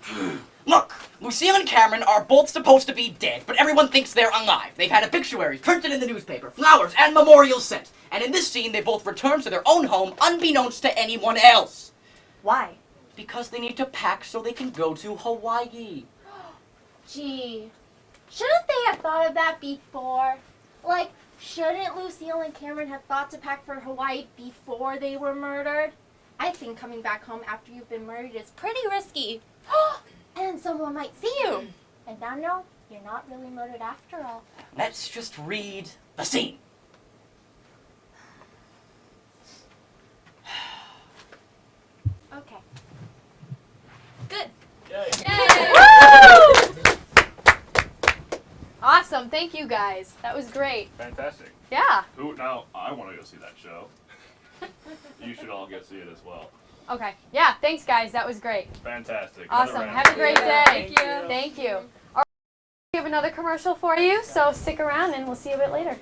Look, Lucille and Cameron are both supposed to be dead, but everyone thinks they're alive. They've had obituaries printed in the newspaper, flowers, and memorials sent. And in this scene, they both return to their own home unbeknownst to anyone else. Why? Because they need to pack so they can go to Hawaii. Gee, shouldn't they have thought of that before? Like, shouldn't Lucille and Cameron have thought to pack for Hawaii before they were murdered? I think coming back home after you've been murdered is pretty risky. And someone might see you. And now know you're not really murdered after all. Let's just read the scene. Okay. Good. Awesome. Thank you guys. That was great. Fantastic. Yeah. Now I want to go see that show. You should all go see it as well. Okay. Yeah. Thanks, guys. That was great. Fantastic. Awesome. Another Have a round. great day. Thank you. Thank you. All right. We have another commercial for you, so stick around and we'll see you a bit later.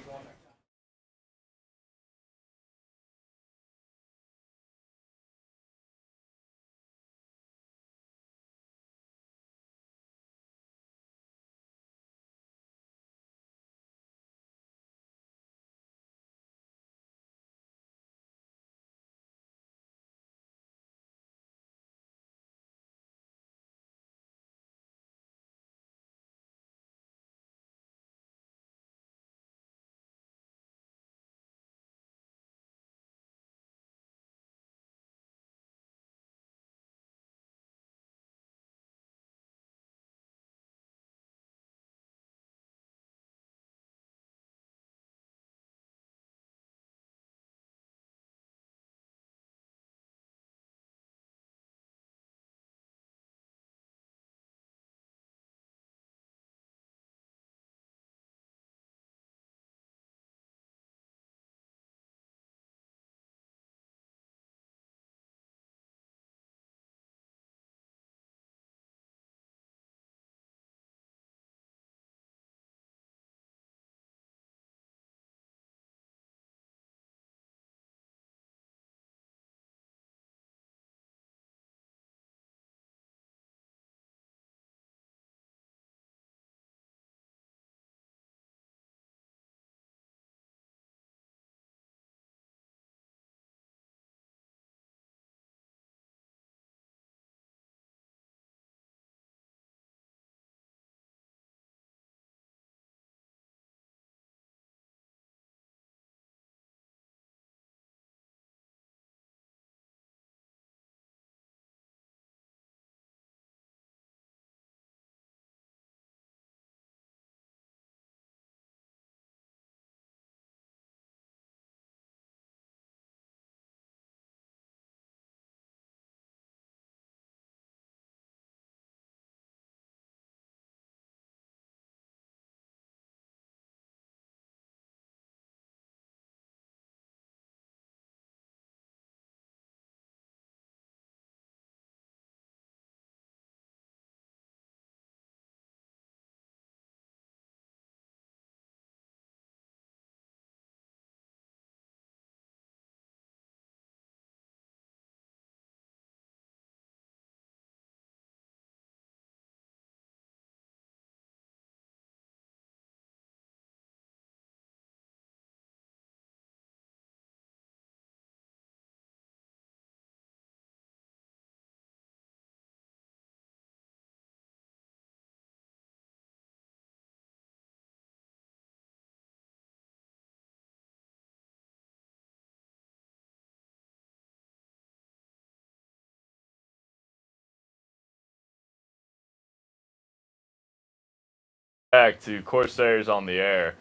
Back to Corsairs on the Air.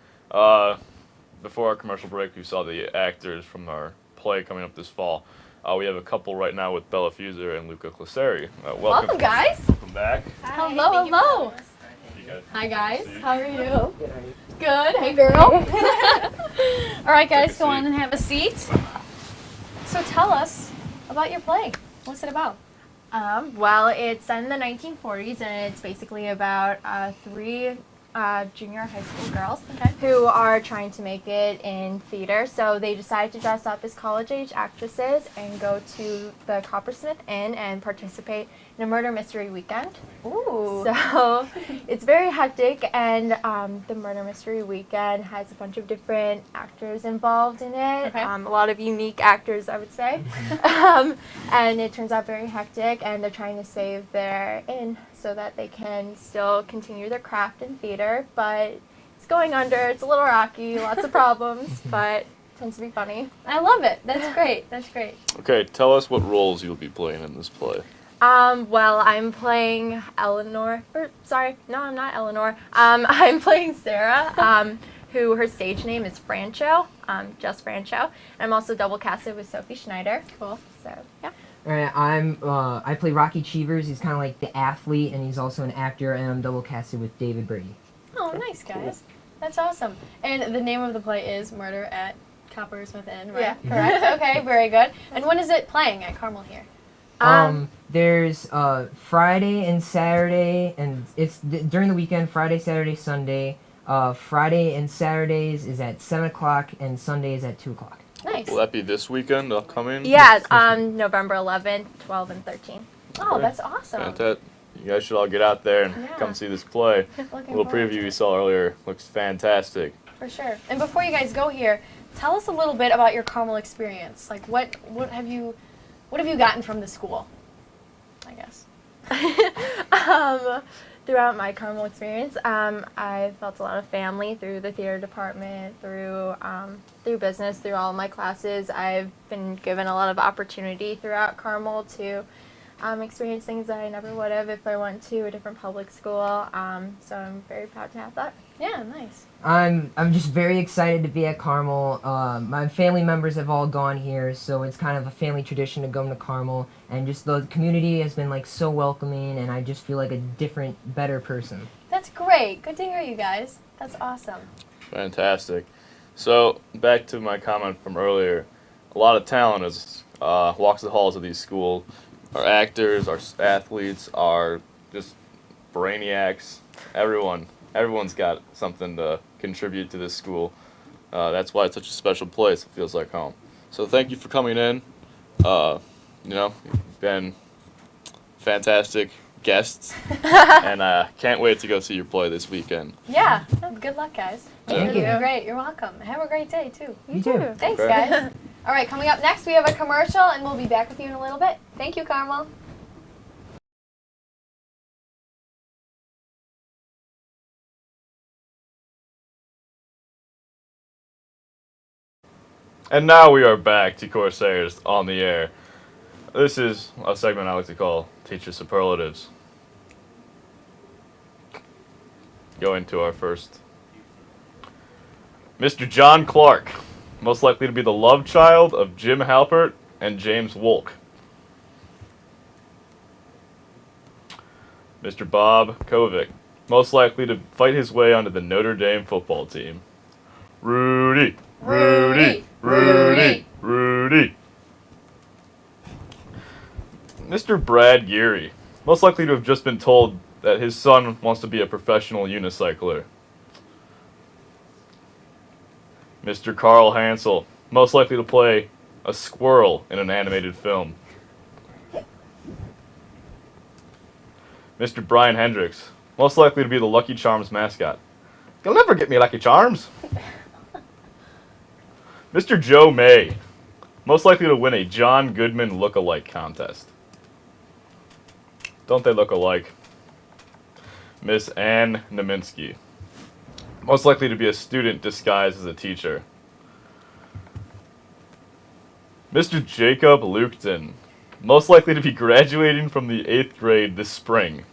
Before our commercial break, we saw the actors from our play coming up this fall. We have a couple right now with Bella Fuser and Luca Claseri. Welcome, guys. Welcome back. Hello, hello. Hi, guys. How are you? Good. Hey, girl. All right, guys, go on and have a seat. So tell us about your play. What's it about? Well, it's set in the 1940s, and it's basically about three junior high school girls who are trying to make it in theater. So they decide to dress up as college-age actresses and go to the Coppersmith Inn and participate in a murder mystery weekend. Ooh. So it's very hectic, and the murder mystery weekend has a bunch of different actors involved in it. Okay. A lot of unique actors, I would say. And it turns out very hectic, and they're trying to save their inn so that they can still continue their craft in theater, but it's going under. It's a little rocky, lots of problems, but it tends to be funny. I love it. That's great. That's great. Okay, tell us what roles you'll be playing in this play. Well, I'm playing Eleanor, no, I'm not Eleanor. I'm playing Sarah, who her stage name is Francho, just Francho. And I'm also double casted with Sophie Schneider. Cool. So, yeah. Alright, I play Rocky Cheevers. He's kind of like the athlete, and he's also an actor, and I'm double casted with David Brady. Oh, nice, guys. That's awesome. And the name of the play is Murder at Coppersmith Inn, right? Yeah. Correct? Okay, very good. And when is it playing at Carmel here? There's Friday and Saturday, and it's during the weekend, Friday, Saturday, Sunday. Friday and Saturdays is at 7 o'clock, and Sunday is at 2 o'clock. Nice. Will that be this weekend upcoming? Yeah, November 11th, 12, and 13. Oh, that's awesome. Fantastic. You guys should all get out there and come see this play. Looking Little forward preview to we saw earlier looks fantastic. For sure. And before you guys go here, tell us a little bit about your Carmel experience. Like, what have you gotten from the school? I guess. Throughout my Carmel experience, I felt a lot of family through the theater department, through business, through all of my classes. I've been given a lot of opportunity throughout Carmel to experience things that I never would have if I went to a different public school. So I'm very proud to have that. Yeah, nice. I'm just very excited to be at Carmel. My family members have all gone here, so it's kind of a family tradition to go to Carmel, and just the community has been like so welcoming, and I just feel like a different, better person. That's great. Good to hear you guys. That's awesome. Fantastic. So back to my comment from earlier, a lot of talent is walks the halls of these schools. Our actors, our athletes, our just brainiacs, everyone's got something to contribute to this school. That's why it's such a special place. It feels like home. So thank you for coming in. You've been fantastic guests, and can't wait to go see your play this weekend. Yeah. Good luck, guys. Thank You're you. Great. You're welcome. Have a great day, too. You too. Thanks, Okay. guys. All right, coming up next, we have a commercial, and we'll be back with you in a little bit. Thank you, Carmel. And now we are back to Corsairs on the Air. This is a segment I like to call Teacher Superlatives. Going to our first. Mr. John Clark, most likely to be the love child of Jim Halpert and James Wolk. Mr. Bob Kovic, most likely to fight his way onto the Notre Dame football team. Rudy, Rudy, Rudy, Rudy. Mr. Brad Geary, most likely to have just been told that his son wants to be a professional unicycler. Mr. Carl Hansel, most likely to play a squirrel in an animated film. Mr. Brian Hendricks, most likely to be the Lucky Charms mascot. You'll never get me Lucky Charms. Mr. Joe May, most likely to win a John Goodman look-alike contest. Don't they look alike? Miss Ann Naminsky, most likely to be a student disguised as a teacher. Mr. Jacob Lukton, most likely to be graduating from the 8th grade this spring.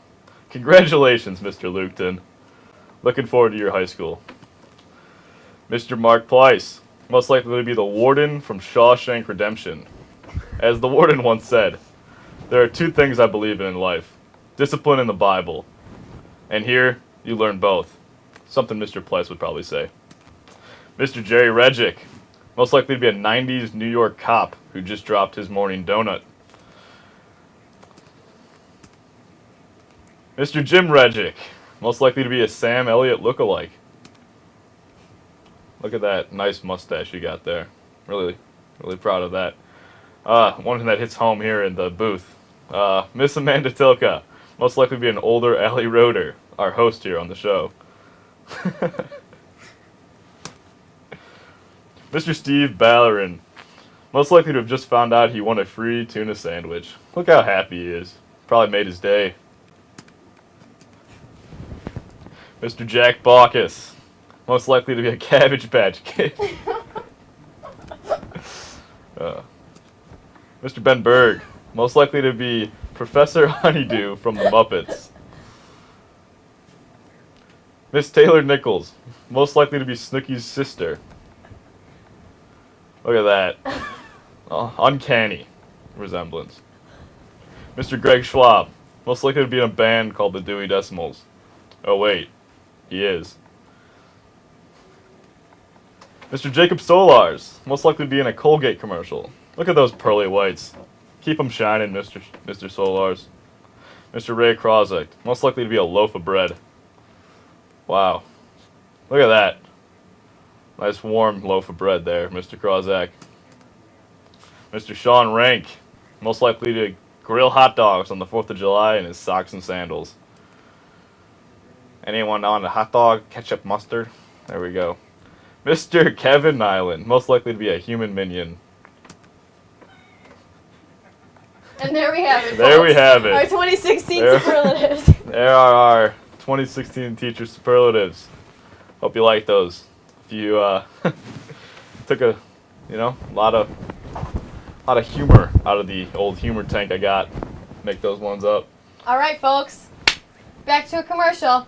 Congratulations, Mr. Lukton. Looking forward to your high school. Mr. Mark Pleiss, most likely to be the warden from Shawshank Redemption. As the warden once said, there are two things I believe in life, discipline and the Bible. And here, you learn both. Something Mr. Pleiss would probably say. Mr. Jerry Regick, most likely to be a 90s New York cop who just dropped his morning donut. Mr. Jim Regick, most likely to be a Sam Elliott lookalike. Look at that nice mustache you got there. Really proud of that. One that hits home here in the booth. Miss Amanda Tilka, most likely to be an older Allie Roeder, our host here on the show. Mr. Steve Ballerin, most likely to have just found out he won a free tuna sandwich. Look how happy he is. Probably made his day. Mr. Jack Baucus, most likely to be a Cabbage Patch Kid. Mr. Ben Berg, most likely to be Professor Honeydew from the Muppets. Miss Taylor Nichols, most likely to be Snooky's sister. Look at that. Uncanny resemblance. Mr. Greg Schwab, most likely to be in a band called the Dewey Decimals. Oh wait, he is. Mr. Jacob Solars, most likely to be in a Colgate commercial. Look at those pearly whites. Keep them shining, Mr. Solars. Mr. Ray Krozek, most likely to be a loaf of bread. Wow. Look at that. Nice warm loaf of bread there, Mr. Krozak. Mr. Sean Rank, most likely to grill hot dogs on the 4th of July in his socks and sandals. Anyone on a hot dog? Ketchup, mustard? There we go. Mr. Kevin Nyland, most likely to be a human minion. And there we have it. There we have it. Our 2016 superlatives. There are our 2016 teacher superlatives. Hope you like those. If you took a lot of humor out of the old humor tank I got, make those ones up. All right, folks. Back to a commercial.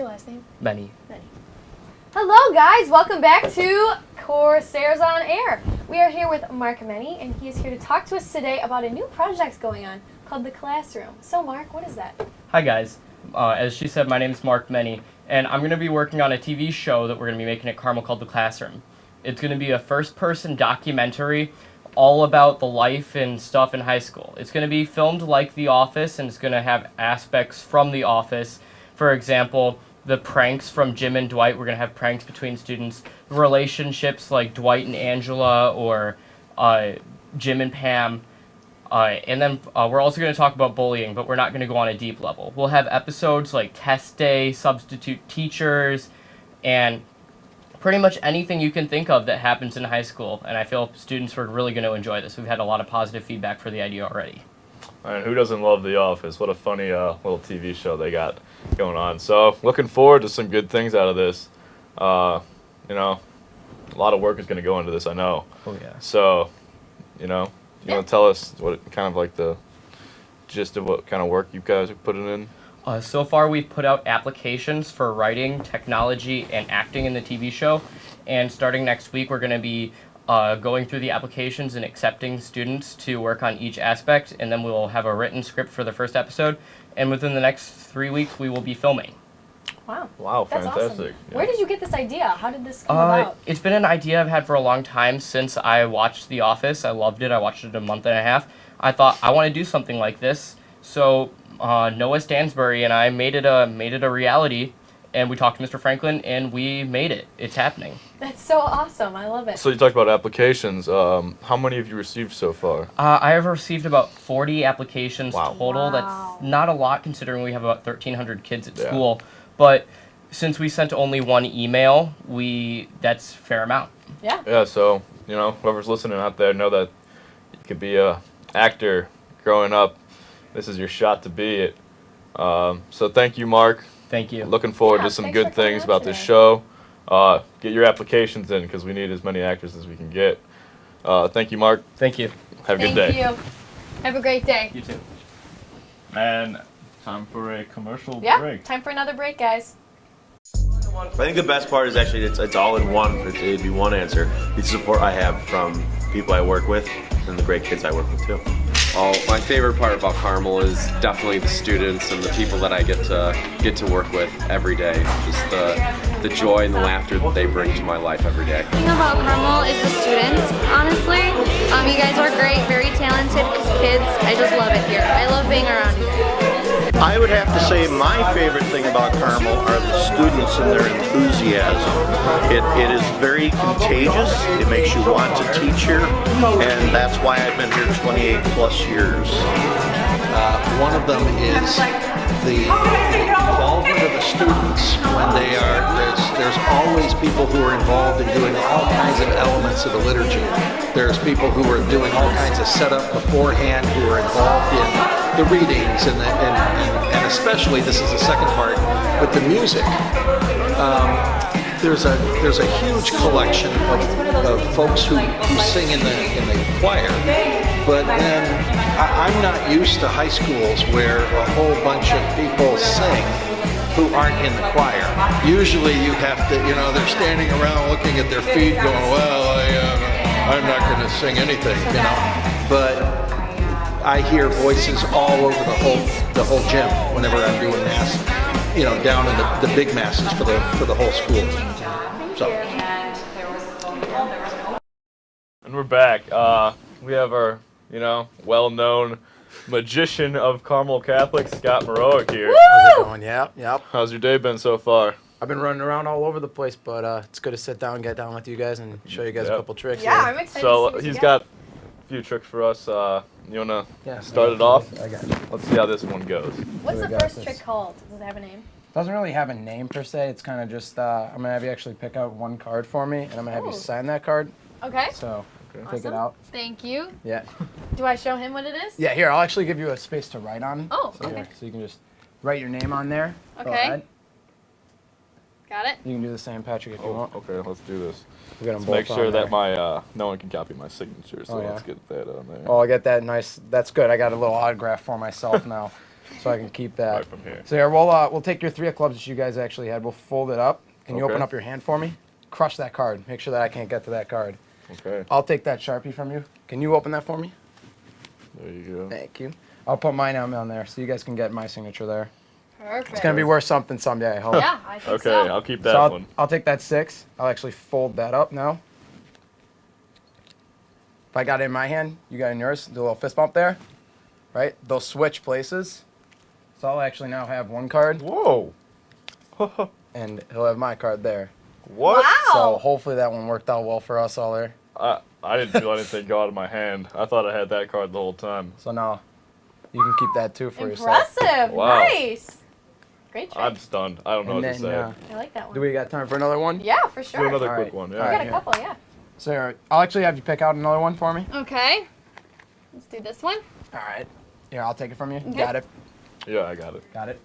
Your last name? Benny. Hello, guys. Welcome back to Corsairs on Air. We are here with Mark Meny, and he is here to talk to us today about a new project going on called The Classroom. So Mark, what is that? Hi guys. As she said, my name is Mark Meny, and I'm going to be working on a TV show that we're going to be making at Carmel called The Classroom. It's going to be a first-person documentary all about the life and stuff in high school. It's going to be filmed like The Office, and it's going to have aspects from The Office. For example, the pranks from Jim and Dwight. We're going to have pranks between students. Relationships like Dwight and Angela, or Jim and Pam. And then we're also going to talk about bullying, but we're not going to go on a deep level. We'll have episodes like test day, substitute teachers, and pretty much anything you can think of that happens in high school. And I feel students are really going to enjoy this. We've had a lot of positive feedback for the idea already. And who doesn't love The Office? What a funny little TV show they got going on. So looking forward to some good things out of this. You know, a lot of work is going to go into this, I know. Oh yeah. So, you know, you want to tell us what kind of like the gist of what kind of work you guys are putting in? So far we've put out applications for writing, technology, and acting in the TV show. And starting next week we're going to be going through the applications and accepting students to work on each aspect, and then we'll have a written script for the first episode. And within the next 3 weeks we will be filming. Wow. Wow, That's fantastic. awesome. Yeah. Where did you get this idea? How did this come about? It's been an idea I've had for a long time since I watched The Office. I loved it. I watched it a month and a half. I thought I want to do something like this. So Noah Stansbury and I made it a reality, and we talked to Mr. Franklin, and we made it. It's happening. That's so awesome. I love it. So you talked about applications. How many have you received so far? I have received about 40 applications total. Wow. That's not a lot considering we have about 1,300 kids at school. But since we sent only one email, that's a fair amount. Yeah. Yeah, so, you know, whoever's listening out there, know that you could be a actor growing up. This is your shot to be it. So thank you, Mark. Thank you. Looking forward to some good things about this show. Get your applications in because we need as many actors as we can get. Thank you, Mark. Thank you. Have a good day. Thank you. Have a great day. You too. And time for a commercial Yeah. break. Time for another break, guys. I think the best part is actually it's all in one. It'd be one answer. The support I have from people I work with and the great kids I work with too. Oh, my favorite part about Carmel is definitely the students and the people that I get to work with every day. Just the joy and the laughter that they bring to my life every day. The thing about Carmel is the students, honestly. You guys are great, very talented kids. I just love it here. I love being around you guys. I would have to say my favorite thing about Carmel are the students and their enthusiasm. It is very contagious. It makes you want to teach here, and that's why I've been here 28 plus years. One of them is the involvement of the students when they are, there's always people who are involved in doing all kinds of elements of the liturgy. There's people who are doing all kinds of setup beforehand, who are involved in the readings and especially, this is the second part, with the music. There's a huge collection of folks who sing in the choir, but then I'm not used to high schools where a whole bunch of people sing who aren't in the choir. Usually you have to, they're standing around looking at their feet going, well, I'm not going to sing anything, but I hear voices all over the whole gym whenever I'm doing mass, down in the big masses for the whole school. So. And we're back. We have our, well-known magician of Carmel Catholic, Scott Maroic here. How's it going? Yep. How's your day been so far? I've been running around all over the place, but it's good to sit down and get down with you guys and show you guys a couple tricks. Yeah, I'm excited to see what he's you got a few tricks for us. You want to start it off? I got you. Let's see how this one goes. What's the first trick called? Does it have a name? Doesn't really have a name per se. It's kind of just, I'm going to have you actually pick out one card for me, and I'm going to have you sign that card. Okay. So, Awesome. take it out. Thank you. Yeah. Do I show him what it is? Yeah, here, I'll actually give you a space to write on. Oh, so okay. Here, so you can just write your name on there. Go Okay. ahead. Got it? You can do the same, Patrick, if you want. Okay, let's do this. We got 'em Let's both make sure on that there. my no one can copy my signature, so Oh, yeah. let's get that on there. Oh, I get that nice. That's good. I got a little autograph for myself now, so I can keep that. Right from here. So here, we'll take your 3 of clubs that you guys actually had. We'll fold it up. Can you Okay. open up your hand for me? Crush that card. Make sure that I can't get to that card. Okay. I'll take that Sharpie from you. Can you open that for me? There you go. Thank you. I'll put mine on there so you guys can get my signature there. Perfect. It's gonna be worth something someday, I hope. Yeah, I think so. Okay, I'll keep that one. I'll take that 6. I'll actually fold that up now. If I got it in my hand, you got it in yours. Do a little fist bump there, right? They'll switch places. So I'll actually now have one card. Whoa. And he'll have my card there. What? Wow. So hopefully that one worked out well for us all there. I didn't feel anything go out of my hand. I thought I had that card the whole time. So now you can keep that too for yourself. Impressive. Wow. Nice. Great trick. I'm stunned. I don't know And what to then, say. I like that one. Do we got time for another one? Yeah, for sure. Do another All quick right. one. I Yeah. got a here. couple, yeah. So I'll actually have you pick out another one for me. Okay. Let's do this one. All right. Here, I'll take it from you. Okay. Got it. Yeah, I got it. Got it.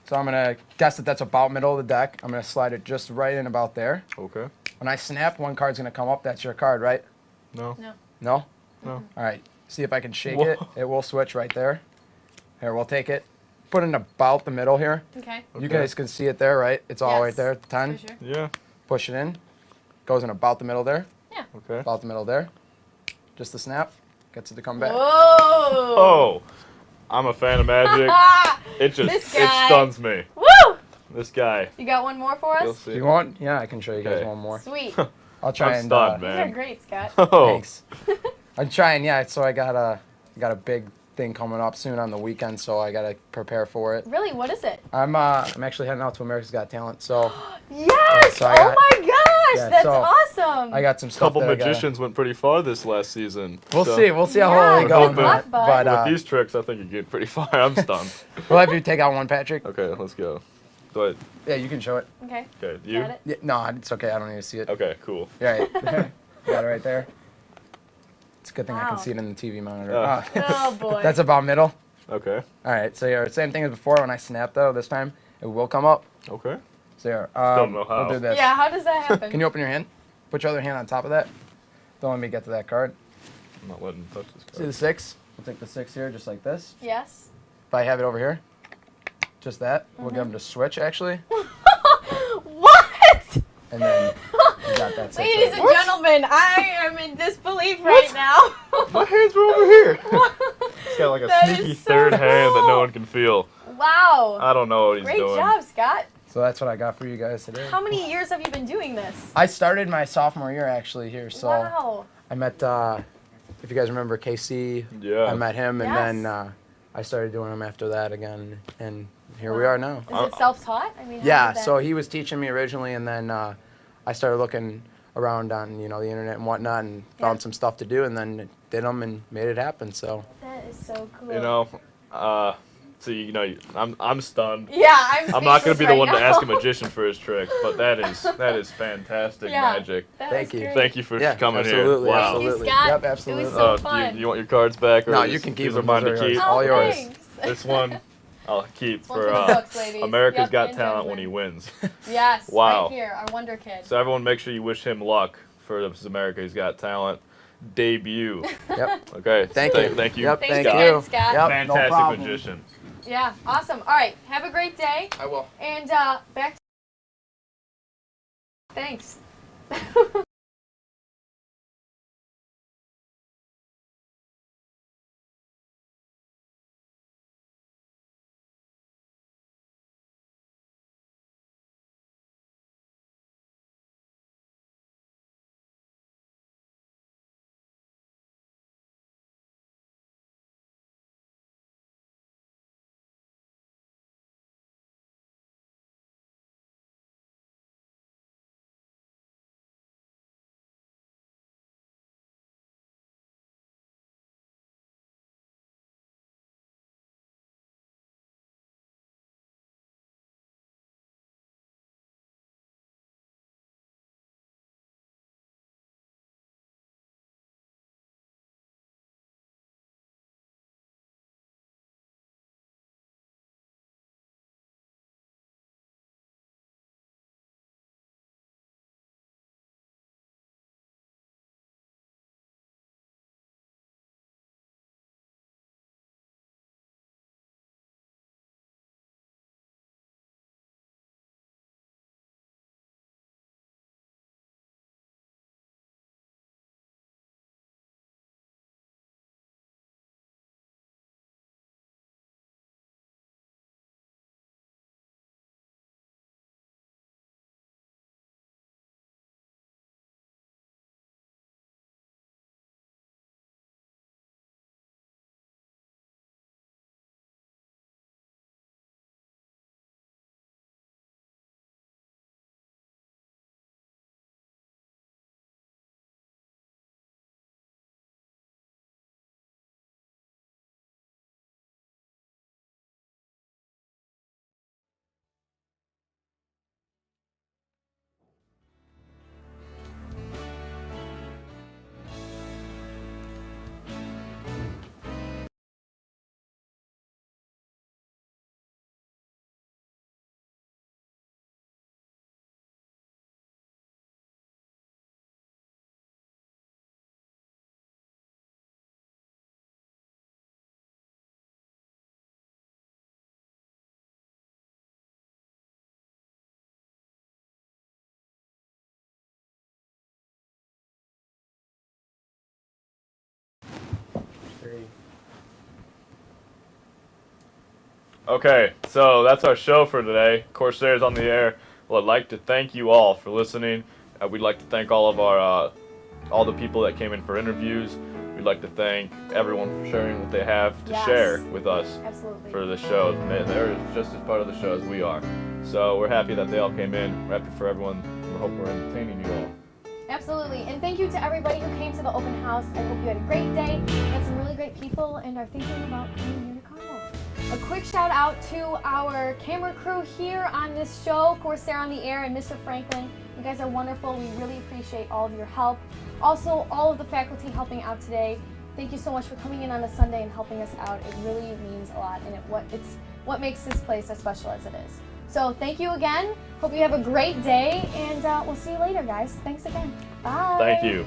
So I'm gonna guess that that's about middle of the deck. I'm gonna slide it just right in about there. Okay. When I snap, one card's gonna come up. That's your card, right? No. No. No? No. All right. See if I can shake Whoa. it. It will switch right there. Here, we'll take it. Put it in about the middle here. Okay. You Okay. guys can see it there, right? It's all right Yes, there at the 10. For sure. Yeah. Push it in. Goes in about the middle there. Yeah. Okay. About the middle there. Just the snap. Gets it to come back. Whoa. Oh, I'm a fan of magic. It just This it guy. stuns me. Woo! This guy. You got one more for You'll us? see. Do you want? Yeah, I can show you guys Okay. one more. Sweet. I'll try I'm and. stunned, These are man. great, Scott. Oh. Thanks. I'm trying, yeah. So I got a big thing coming up soon on the weekend, so I gotta prepare for it. Really? What is it? I'm actually heading out to America's Got Talent, so Yes! so I Oh got- my gosh! yeah, That's so awesome! I got some stuff. Couple that I gotta- magicians went pretty far this last season. We'll so- see. We'll see how Yeah, well we good go. hoping- luck, bud. But With these tricks, I think you get pretty far. I'm stunned. we'll have you take out one, Patrick. Okay, let's go. Go ahead. Yeah, you can show it. Okay. Okay, you? Got it? Yeah, no, it's okay. I don't need to see it. Okay, cool. Yeah, right. Got it right there. It's a good thing I Wow. can see it in the TV monitor. Oh. Oh boy. That's about middle. Okay. All right, so yeah, same thing as before. When I snap though, this time it will come up. Okay. So here, don't know how. we'll do this. Yeah, how does that happen? Can you open your hand? Put your other hand on top of that. Don't let me get to that card. I'm not letting him touch this See card. the 6? We'll take the 6 here, just like this. Yes. If I have it over here, just that. We'll get him to switch actually, What? and then you got that 6. Ladies right and gentlemen, I am in disbelief right now. My hands were over here. He's got like a That is sneaky so third hand that no cool. one can feel. Wow. I don't know what he's Great doing. job, Scott. So that's what I got for you guys today. How many years have you been doing this? I started my sophomore year actually here, so Wow. I met, if you guys remember KC, Yeah. I met him, and Yes. then I started doing them after that again, and here we are now. Is it self-taught? I mean, how Yeah, did that- so he was teaching me originally, and then I started looking around on the internet and whatnot, and found some stuff to do, and then did them and made it happen. So That is so cool. You know, I'm stunned. Yeah, I'm not gonna speechless be the right one to now. ask a magician for his tricks, but that is fantastic Yeah, magic. that Thank was you. great. Thank you for yeah, coming absolutely, here. Wow. absolutely. Scott. Yep, It was absolutely. so Do fun. you want your cards back? Or No, is- you can keep these them. are mine Those to are keep. all yours. Thanks. This one I'll keep One for for the books, ladies. America's Yep, Got and Talent gentlemen. when he wins. Yes. Wow. Right here, our Wonder Kid. So everyone, make sure you wish him luck for this America's Got Talent debut. Yep. Okay. Thank you. Thank you. Yep, Thanks thank again, you. Scott. Yep, no Fantastic problem. magician. Yeah, awesome. All right, have a great day. I will. And back to... Thanks. Okay, so that's our show for today. Corsairs on the Air. Well, I'd like to thank you all for listening. We'd like to thank all of our, all the people that came in for interviews. We'd like to thank everyone for sharing what they have to share with us for the show. They're just as part of the show as we are. So we're happy that they all came in. We're happy for everyone. We hope we're entertaining you all. Absolutely, and thank you to everybody who came to the open house. I hope you had a great day, met some really great people, and are thinking about coming here to Carmel. A quick shout out to our camera crew here on this show, Corsair on the Air and Mr. Franklin. You guys are wonderful. We really appreciate all of your help. Also, all of the faculty helping out today. Thank you so much for coming in on a Sunday and helping us out. It really means a lot, and it's what makes this place as special as it is. So thank you again. Hope you have a great day, and we'll see you later, guys. Thanks again. Bye. Thank you.